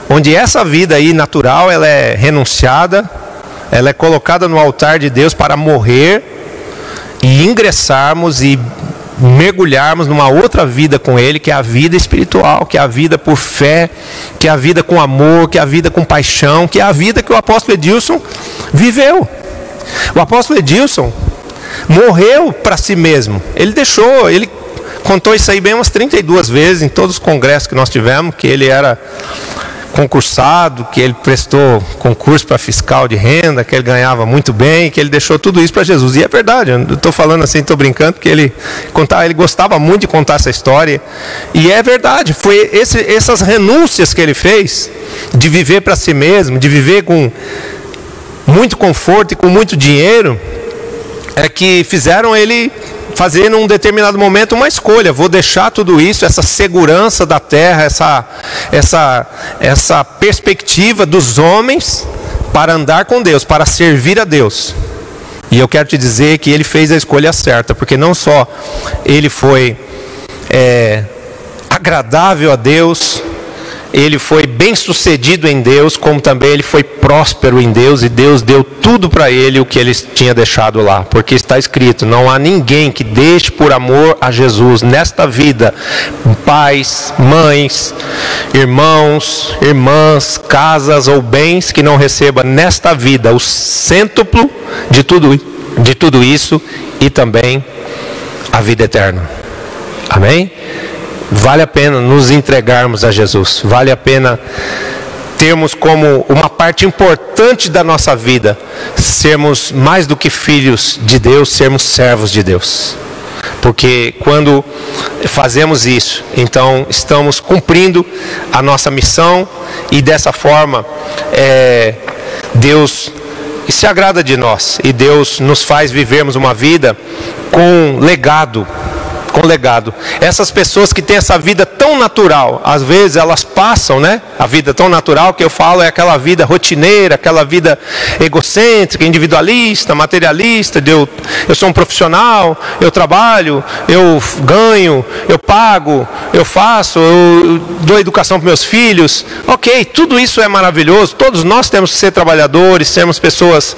onde essa vida aí natural, ela é renunciada, ela é colocada no altar de Deus para morrer e ingressarmos e mergulharmos numa outra vida com Ele, que é a vida espiritual, que é a vida por fé, que é a vida com amor, que é a vida com paixão, que é a vida que o apóstolo Edilson viveu. O apóstolo Edilson morreu para si mesmo. Ele contou isso aí bem umas 32 vezes em todos os congressos que nós tivemos, que ele era concursado, que ele prestou concurso para fiscal de renda, que ele ganhava muito bem, que ele deixou tudo isso para Jesus. E é verdade, eu estou falando assim, estou brincando, porque ele gostava muito de contar essa história. E é verdade, foi essas renúncias que ele fez, de viver para si mesmo, de viver com muito conforto e com muito dinheiro, é que fizeram ele fazer num determinado momento uma escolha: vou deixar tudo isso, essa segurança da terra, essa perspectiva dos homens, para andar com Deus, para servir a Deus. E eu quero te dizer que ele fez a escolha certa, porque não só ele foi agradável a Deus, ele foi bem sucedido em Deus, como também ele foi próspero em Deus, e Deus deu tudo para ele o que ele tinha deixado lá, porque está escrito: não há ninguém que deixe por amor a Jesus nesta vida pais, mães, irmãos, irmãs, casas ou bens, que não receba nesta vida o cêntuplo de tudo isso, e também a vida eterna. Amém? Vale a pena nos entregarmos a Jesus, vale a pena termos como uma parte importante da nossa vida, sermos mais do que filhos de Deus, sermos servos de Deus. Porque quando fazemos isso, então estamos cumprindo a nossa missão e dessa forma Deus se agrada de nós e Deus nos faz vivermos uma vida com legado. Essas pessoas que têm essa vida tão natural, às vezes elas passam, né? A vida tão natural que eu falo é aquela vida rotineira, aquela vida egocêntrica, individualista, materialista, eu sou um profissional, eu trabalho, eu ganho, eu pago, eu faço, eu dou educação para meus filhos. Ok, tudo isso é maravilhoso, todos nós temos que ser trabalhadores, sermos pessoas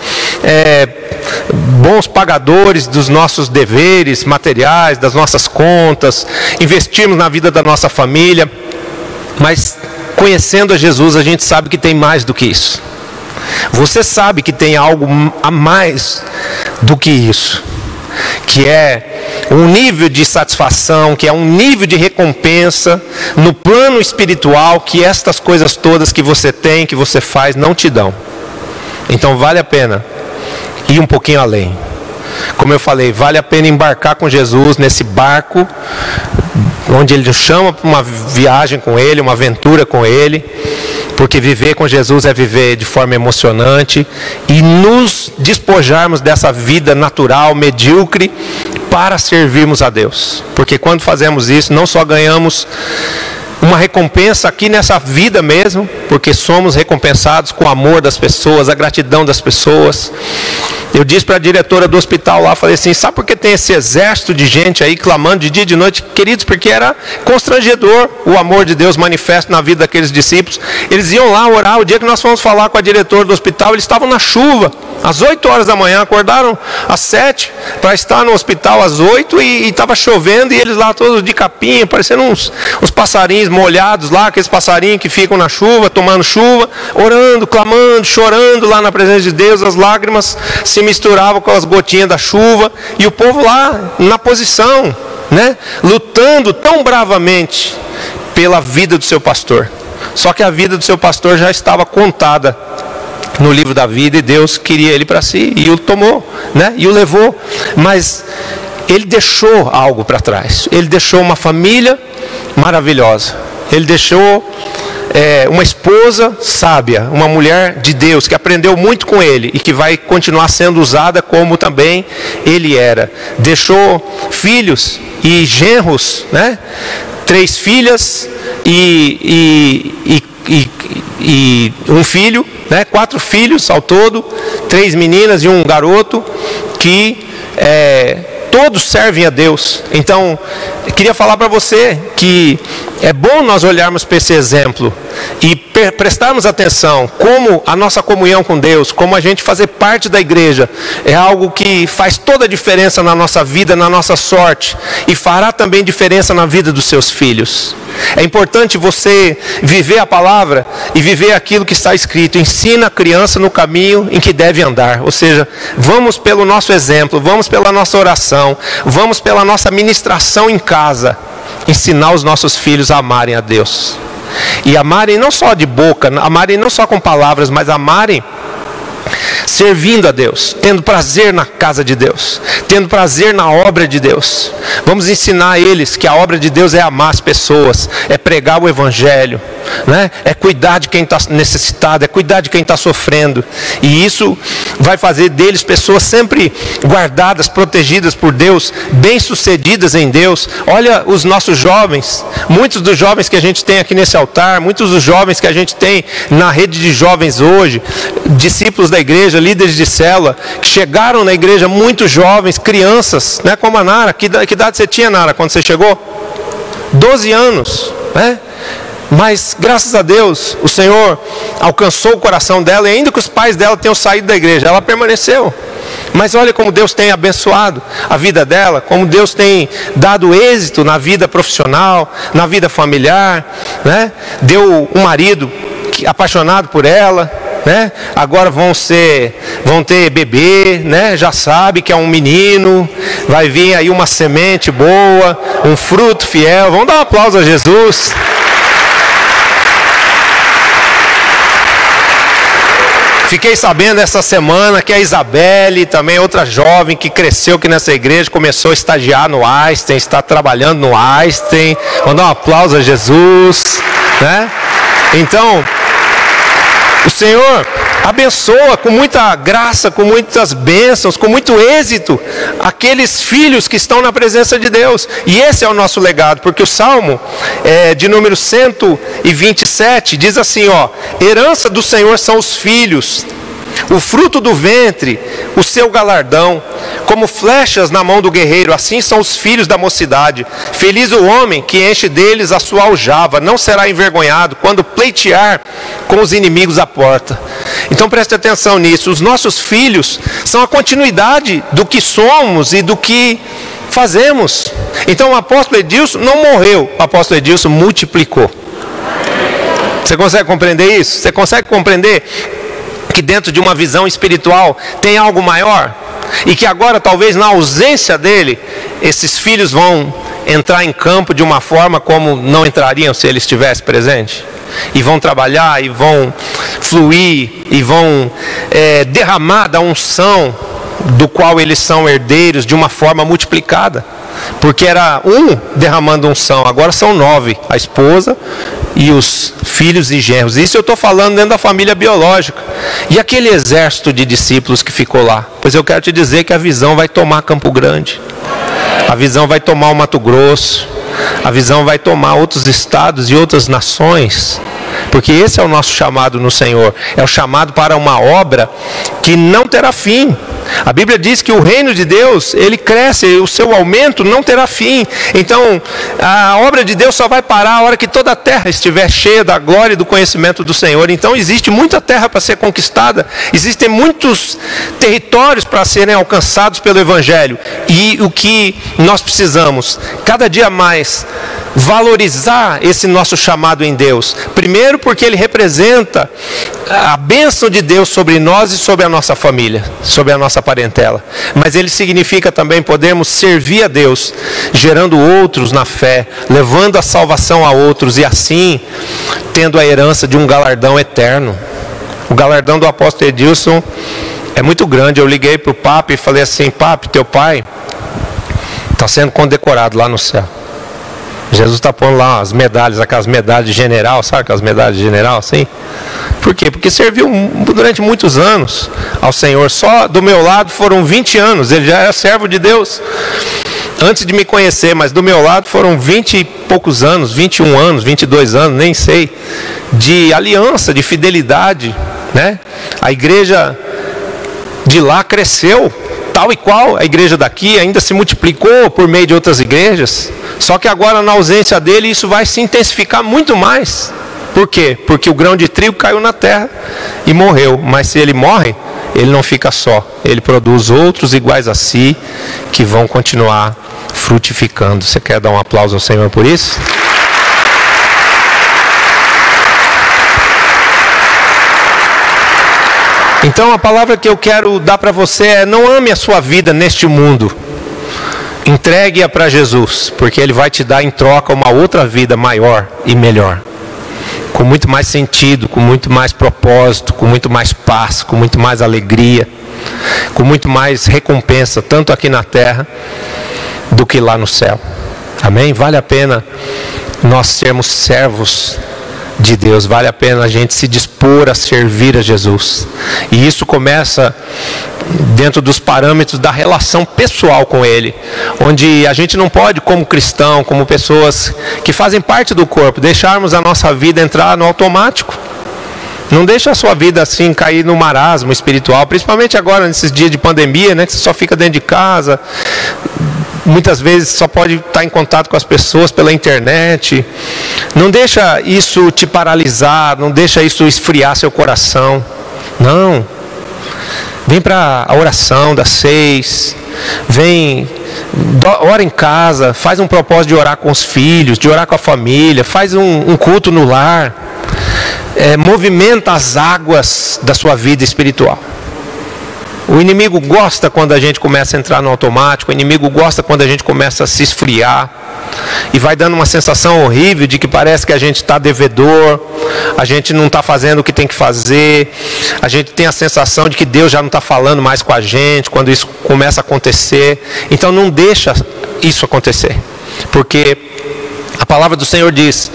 bons pagadores dos nossos deveres materiais, das nossas contas, investirmos na vida da nossa família, mas conhecendo a Jesus a gente sabe que tem mais do que isso. Você sabe que tem algo a mais do que isso, que é um nível de satisfação, que é um nível de recompensa no plano espiritual que estas coisas todas que você tem, que você faz, não te dão. Então vale a pena ir um pouquinho além. Como eu falei, vale a pena embarcar com Jesus nesse barco, onde Ele nos chama para uma viagem com Ele, uma aventura com Ele, porque viver com Jesus é viver de forma emocionante e nos despojarmos dessa vida natural, medíocre, para servirmos a Deus. Porque quando fazemos isso, não só ganhamos uma recompensa aqui nessa vida mesmo, porque somos recompensados com o amor das pessoas, a gratidão das pessoas. Eu disse para a diretora do hospital lá, falei assim, sabe por que tem esse exército de gente aí clamando de dia e de noite? Queridos, porque era constrangedor o amor de Deus manifesto na vida daqueles discípulos. Eles iam lá orar, o dia que nós fomos falar com a diretora do hospital, eles estavam na chuva, às 8 horas da manhã, acordaram às 7 para estar no hospital às 8 e estava chovendo e eles lá todos de capinha, parecendo uns passarinhos molhados lá, aqueles passarinhos que ficam na chuva, tomando chuva, orando, clamando, chorando lá na presença de Deus, as lágrimas se misturavam com as gotinhas da chuva, e o povo lá na posição, né, lutando tão bravamente pela vida do seu pastor. Só que a vida do seu pastor já estava contada no livro da vida e Deus queria ele para si e o tomou, né, e o levou. Mas ele deixou algo para trás. Ele deixou uma família maravilhosa. Ele deixou uma esposa sábia, uma mulher de Deus que aprendeu muito com ele e que vai continuar sendo usada como também ele era. Deixou filhos e genros, né? 3 filhas e um filho, né? 4 filhos ao todo, 3 meninas e um garoto que todos servem a Deus. Então, eu queria falar para você que é bom nós olharmos para esse exemplo e prestarmos atenção como a nossa comunhão com Deus, como a gente fazer parte da igreja, é algo que faz toda a diferença na nossa vida, na nossa sorte, e fará também diferença na vida dos seus filhos. É importante você viver a palavra e viver aquilo que está escrito. Ensina a criança no caminho em que deve andar. Ou seja, vamos pelo nosso exemplo, vamos pela nossa oração, vamos pela nossa ministração em casa, ensinar os nossos filhos a amarem a Deus. E amarem não só de boca, amarem não só com palavras, mas amarem servindo a Deus, tendo prazer na casa de Deus, tendo prazer na obra de Deus. Vamos ensinar a eles que a obra de Deus é amar as pessoas, é pregar o evangelho, né? É cuidar de quem está necessitado, é cuidar de quem está sofrendo. E isso vai fazer deles pessoas sempre guardadas, protegidas por Deus, bem-sucedidas em Deus. Olha os nossos jovens, muitos dos jovens que a gente tem aqui nesse altar, muitos dos jovens que a gente tem na rede de jovens hoje, discípulos da igreja, líderes de célula, que chegaram na igreja muito jovens, crianças, né, como a Nara. Que idade você tinha, Nara, quando você chegou? 12 anos, né? Mas graças a Deus o Senhor alcançou o coração dela, e ainda que os pais dela tenham saído da igreja, ela permaneceu. Mas olha como Deus tem abençoado a vida dela, como Deus tem dado êxito na vida profissional, na vida familiar, né? Deu um marido apaixonado por ela, né? Agora vão ter bebê, né? Já sabe que é um menino, vai vir aí uma semente boa, um fruto fiel. Vamos dar um aplauso a Jesus. Fiquei sabendo essa semana que a Isabelle, também outra jovem que cresceu aqui nessa igreja, começou a estagiar no Einstein, está trabalhando no Einstein. Vamos dar um aplauso a Jesus, né? Então, o Senhor abençoa com muita graça, com muitas bênçãos, com muito êxito, aqueles filhos que estão na presença de Deus. E esse é o nosso legado, porque o Salmo de número 127 diz assim, ó: herança do Senhor são os filhos, o fruto do ventre, o seu galardão. Como flechas na mão do guerreiro, assim são os filhos da mocidade. Feliz o homem que enche deles a sua aljava, não será envergonhado quando pleitear com os inimigos à porta. Então preste atenção nisso, os nossos filhos são a continuidade do que somos e do que fazemos. Então o apóstolo Edilson não morreu, o apóstolo Edilson multiplicou. Você consegue compreender isso? Você consegue compreender que dentro de uma visão espiritual tem algo maior? E que agora, talvez na ausência dele, esses filhos vão entrar em campo de uma forma como não entrariam se ele estivesse presente? E vão trabalhar, e vão fluir, e vão derramar da unção do qual eles são herdeiros de uma forma multiplicada. Porque era um derramando unção, agora são 9, a esposa e os filhos e genros. Isso eu estou falando dentro da família biológica. E aquele exército de discípulos que ficou lá? Pois eu quero te dizer que a visão vai tomar Campo Grande, a visão vai tomar o Mato Grosso, a visão vai tomar outros estados e outras nações. Porque esse é o nosso chamado no Senhor, é o chamado para uma obra que não terá fim. A Bíblia diz que o reino de Deus, ele cresce, o seu aumento não terá fim. Então, a obra de Deus só vai parar a hora que toda a terra estiver cheia da glória e do conhecimento do Senhor. Então, existe muita terra para ser conquistada, existem muitos territórios para serem alcançados pelo Evangelho. E o que nós precisamos, cada dia mais, valorizar esse nosso chamado em Deus. Primeiro, porque ele representa a bênção de Deus sobre nós e sobre a nossa família, sobre a nossa parentela. Mas ele significa também podermos servir a Deus, gerando outros na fé, levando a salvação a outros e assim tendo a herança de um galardão eterno. O galardão do apóstolo Edilson é muito grande. Eu liguei para o Papa e falei assim: Papa, teu pai está sendo condecorado lá no céu. Jesus está pondo lá as medalhas, aquelas medalhas de general, sabe aquelas medalhas de general assim? Por quê? Porque serviu durante muitos anos ao Senhor. Só do meu lado foram 20 anos, ele já era servo de Deus antes de me conhecer, mas do meu lado foram 20 e poucos anos, 21 anos, 22 anos, nem sei, de aliança, de fidelidade, né? A igreja de lá cresceu, tal e qual a igreja daqui, ainda se multiplicou por meio de outras igrejas. Só que agora, na ausência dele, isso vai se intensificar muito mais. Por quê? Porque o grão de trigo caiu na terra e morreu. Mas se ele morre, ele não fica só. Ele produz outros iguais a si, que vão continuar frutificando. Você quer dar um aplauso ao Senhor por isso? Então a palavra que eu quero dar para você é: não ame a sua vida neste mundo. Entregue-a para Jesus, porque Ele vai te dar em troca uma outra vida maior e melhor, com muito mais sentido, com muito mais propósito, com muito mais paz, com muito mais alegria, com muito mais recompensa, tanto aqui na terra do que lá no céu. Amém? Vale a pena nós sermos servos de Deus, vale a pena a gente se dispor a servir a Jesus. E isso começa dentro dos parâmetros da relação pessoal com Ele, onde a gente não pode, como cristão, como pessoas que fazem parte do corpo, deixarmos a nossa vida entrar no automático. Não deixa a sua vida assim cair no marasmo espiritual, principalmente agora nesses dias de pandemia, né, que você só fica dentro de casa, muitas vezes só pode estar em contato com as pessoas pela internet. Não deixa isso te paralisar, não deixa isso esfriar seu coração. Não. Vem para a oração das 6, vem, ora em casa, faz um propósito de orar com os filhos, de orar com a família, faz um culto no lar, movimenta as águas da sua vida espiritual. O inimigo gosta quando a gente começa a entrar no automático, o inimigo gosta quando a gente começa a se esfriar, e vai dando uma sensação horrível de que parece que a gente está devedor, a gente não está fazendo o que tem que fazer, a gente tem a sensação de que Deus já não está falando mais com a gente quando isso começa a acontecer. Então não deixa isso acontecer, porque a palavra do Senhor diz,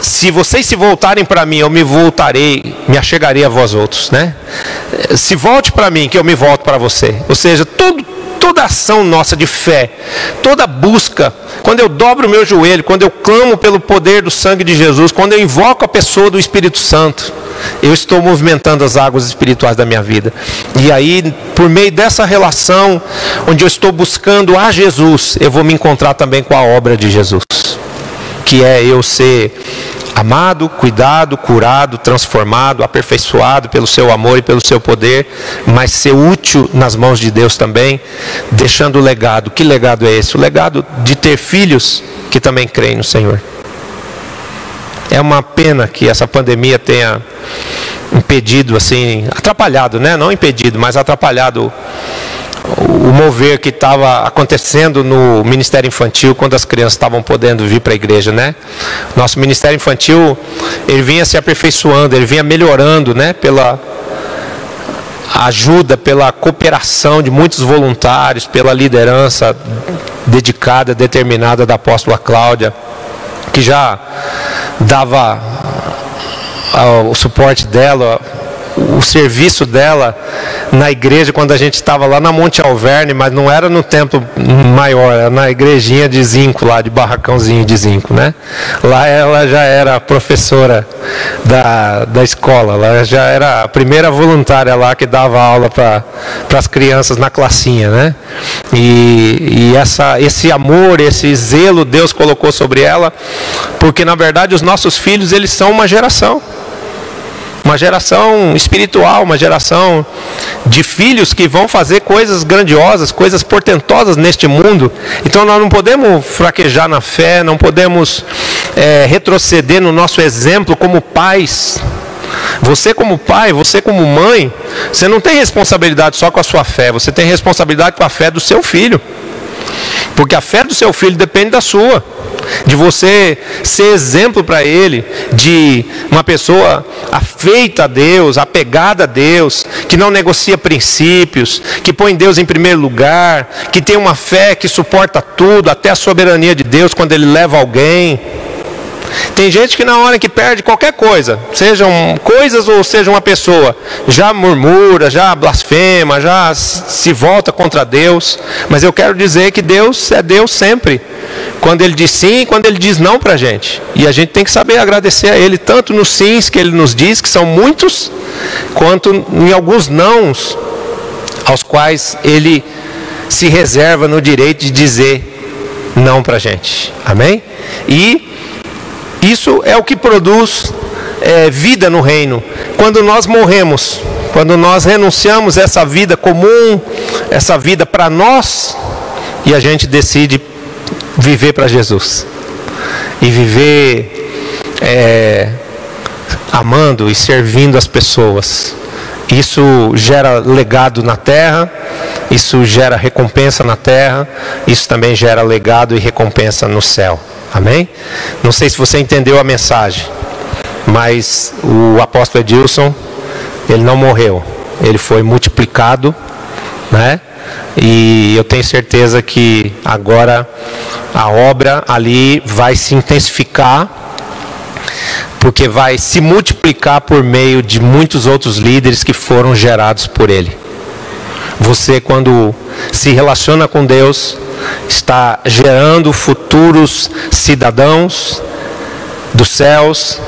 se vocês se voltarem para mim, eu me voltarei, me achegarei a vós outros, né? Se volte para mim, que eu me volto para você. Ou seja, toda ação nossa de fé, toda busca, quando eu dobro o meu joelho, quando eu clamo pelo poder do sangue de Jesus, quando eu invoco a pessoa do Espírito Santo, eu estou movimentando as águas espirituais da minha vida. E aí, por meio dessa relação, onde eu estou buscando a Jesus, eu vou me encontrar também com a obra de Jesus, que é eu ser amado, cuidado, curado, transformado, aperfeiçoado pelo seu amor e pelo seu poder, mas ser útil nas mãos de Deus também, deixando o legado. Que legado é esse? O legado de ter filhos que também creem no Senhor. É uma pena que essa pandemia tenha impedido, assim, atrapalhado, né? Não impedido, mas atrapalhado o mover que estava acontecendo no Ministério Infantil, quando as crianças estavam podendo vir para a igreja, né? Nosso Ministério Infantil, ele vinha se aperfeiçoando, ele vinha melhorando, né? Pela ajuda, pela cooperação de muitos voluntários, pela liderança dedicada, determinada da apóstola Cláudia, que já dava o suporte dela, o serviço dela na igreja quando a gente estava lá na Monte Alverne, mas não era no templo maior, era na igrejinha de zinco lá, de barracãozinho de zinco, né? Lá ela já era professora da escola, ela já era a primeira voluntária lá que dava aula para as crianças na classinha, né? E esse amor, esse zelo Deus colocou sobre ela, porque na verdade os nossos filhos, eles são uma geração espiritual, uma geração de filhos que vão fazer coisas grandiosas, coisas portentosas neste mundo. Então nós não podemos fraquejar na fé, não podemos retroceder no nosso exemplo como pais. Você como pai, você como mãe, você não tem responsabilidade só com a sua fé, você tem responsabilidade com a fé do seu filho. Porque a fé do seu filho depende da sua, de você ser exemplo para ele, de uma pessoa afeita a Deus, apegada a Deus, que não negocia princípios, que põe Deus em primeiro lugar, que tem uma fé que suporta tudo, até a soberania de Deus quando ele leva alguém. Tem gente que na hora que perde qualquer coisa, sejam coisas ou seja uma pessoa, já murmura, já blasfema, já se volta contra Deus. Mas eu quero dizer que Deus é Deus sempre, quando Ele diz sim e quando Ele diz não para a gente. E a gente tem que saber agradecer a Ele, tanto nos sims que Ele nos diz, que são muitos, quanto em alguns nãos, aos quais Ele se reserva no direito de dizer não para a gente. Amém? E isso é o que produz vida no reino. Quando nós morremos, quando nós renunciamos a essa vida comum, essa vida para nós, e a gente decide viver para Jesus. E viver amando e servindo as pessoas. Isso gera legado na terra, isso gera recompensa na terra, isso também gera legado e recompensa no céu. Amém? Não sei se você entendeu a mensagem, mas o apóstolo Edilson, ele não morreu, ele foi multiplicado, né? E eu tenho certeza que agora a obra ali vai se intensificar, porque vai se multiplicar por meio de muitos outros líderes que foram gerados por ele. Você, quando se relaciona com Deus, está gerando futuros cidadãos dos céus,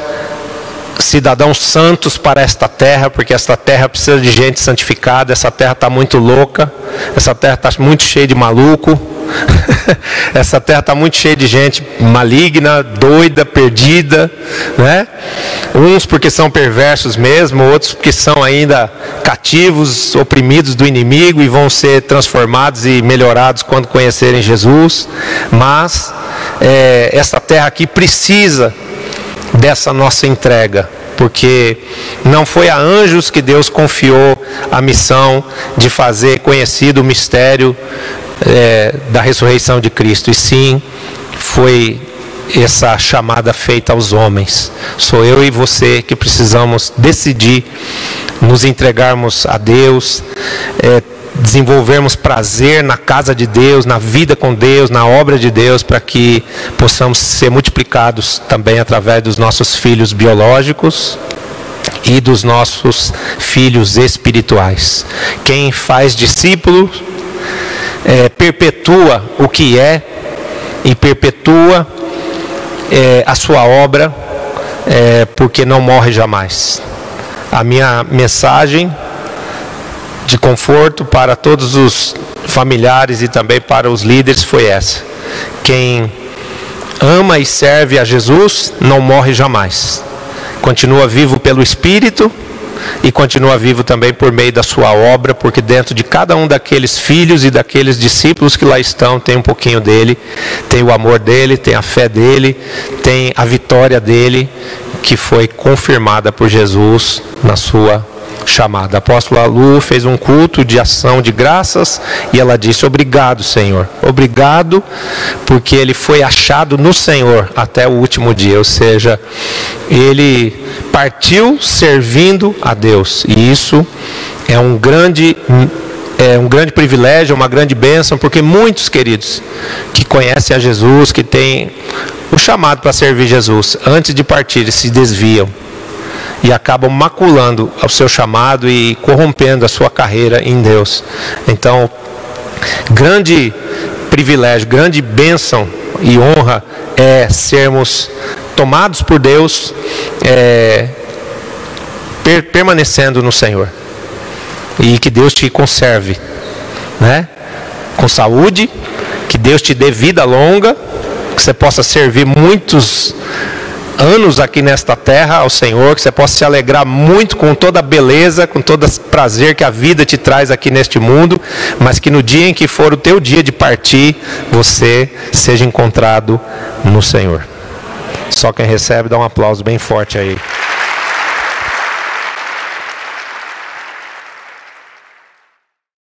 cidadãos santos para esta terra, porque esta terra precisa de gente santificada. Essa terra está muito louca, essa terra está muito cheia de maluco, essa terra está muito cheia de gente maligna, doida, perdida, né? Uns porque são perversos mesmo, outros porque são ainda cativos, oprimidos do inimigo e vão ser transformados e melhorados quando conhecerem Jesus. Mas essa terra aqui precisa dessa nossa entrega, porque não foi a anjos que Deus confiou a missão de fazer conhecido o mistério da ressurreição de Cristo. E sim, foi essa chamada feita aos homens. Sou eu e você que precisamos decidir nos entregarmos a Deus, desenvolvermos prazer na casa de Deus, na vida com Deus, na obra de Deus, para que possamos ser multiplicados também através dos nossos filhos biológicos e dos nossos filhos espirituais. Quem faz discípulo perpetua o que é e perpetua a sua obra, porque não morre jamais. A minha mensagem de conforto para todos os familiares e também para os líderes foi essa: quem ama e serve a Jesus não morre jamais, continua vivo pelo Espírito e continua vivo também por meio da sua obra, porque dentro de cada um daqueles filhos e daqueles discípulos que lá estão, tem um pouquinho dele, tem o amor dele, tem a fé dele, tem a vitória dele, que foi confirmada por Jesus na sua chamada. A apóstola Lu fez um culto de ação de graças e ela disse: obrigado, Senhor, obrigado, porque ele foi achado no Senhor até o último dia, ou seja, ele partiu servindo a Deus, e isso é um grande privilégio, uma grande bênção, porque muitos, queridos, que conhecem a Jesus, que têm o chamado para servir Jesus, antes de partir se desviam e acabam maculando o seu chamado e corrompendo a sua carreira em Deus. Então, grande privilégio, grande bênção e honra é sermos tomados por Deus, permanecendo no Senhor. E que Deus te conserve, né? Com saúde, que Deus te dê vida longa, que você possa servir muitos anos aqui nesta terra ao Senhor, que você possa se alegrar muito com toda a beleza, com todo o prazer que a vida te traz aqui neste mundo, mas que no dia em que for o teu dia de partir, você seja encontrado no Senhor. Só quem recebe dá um aplauso bem forte aí.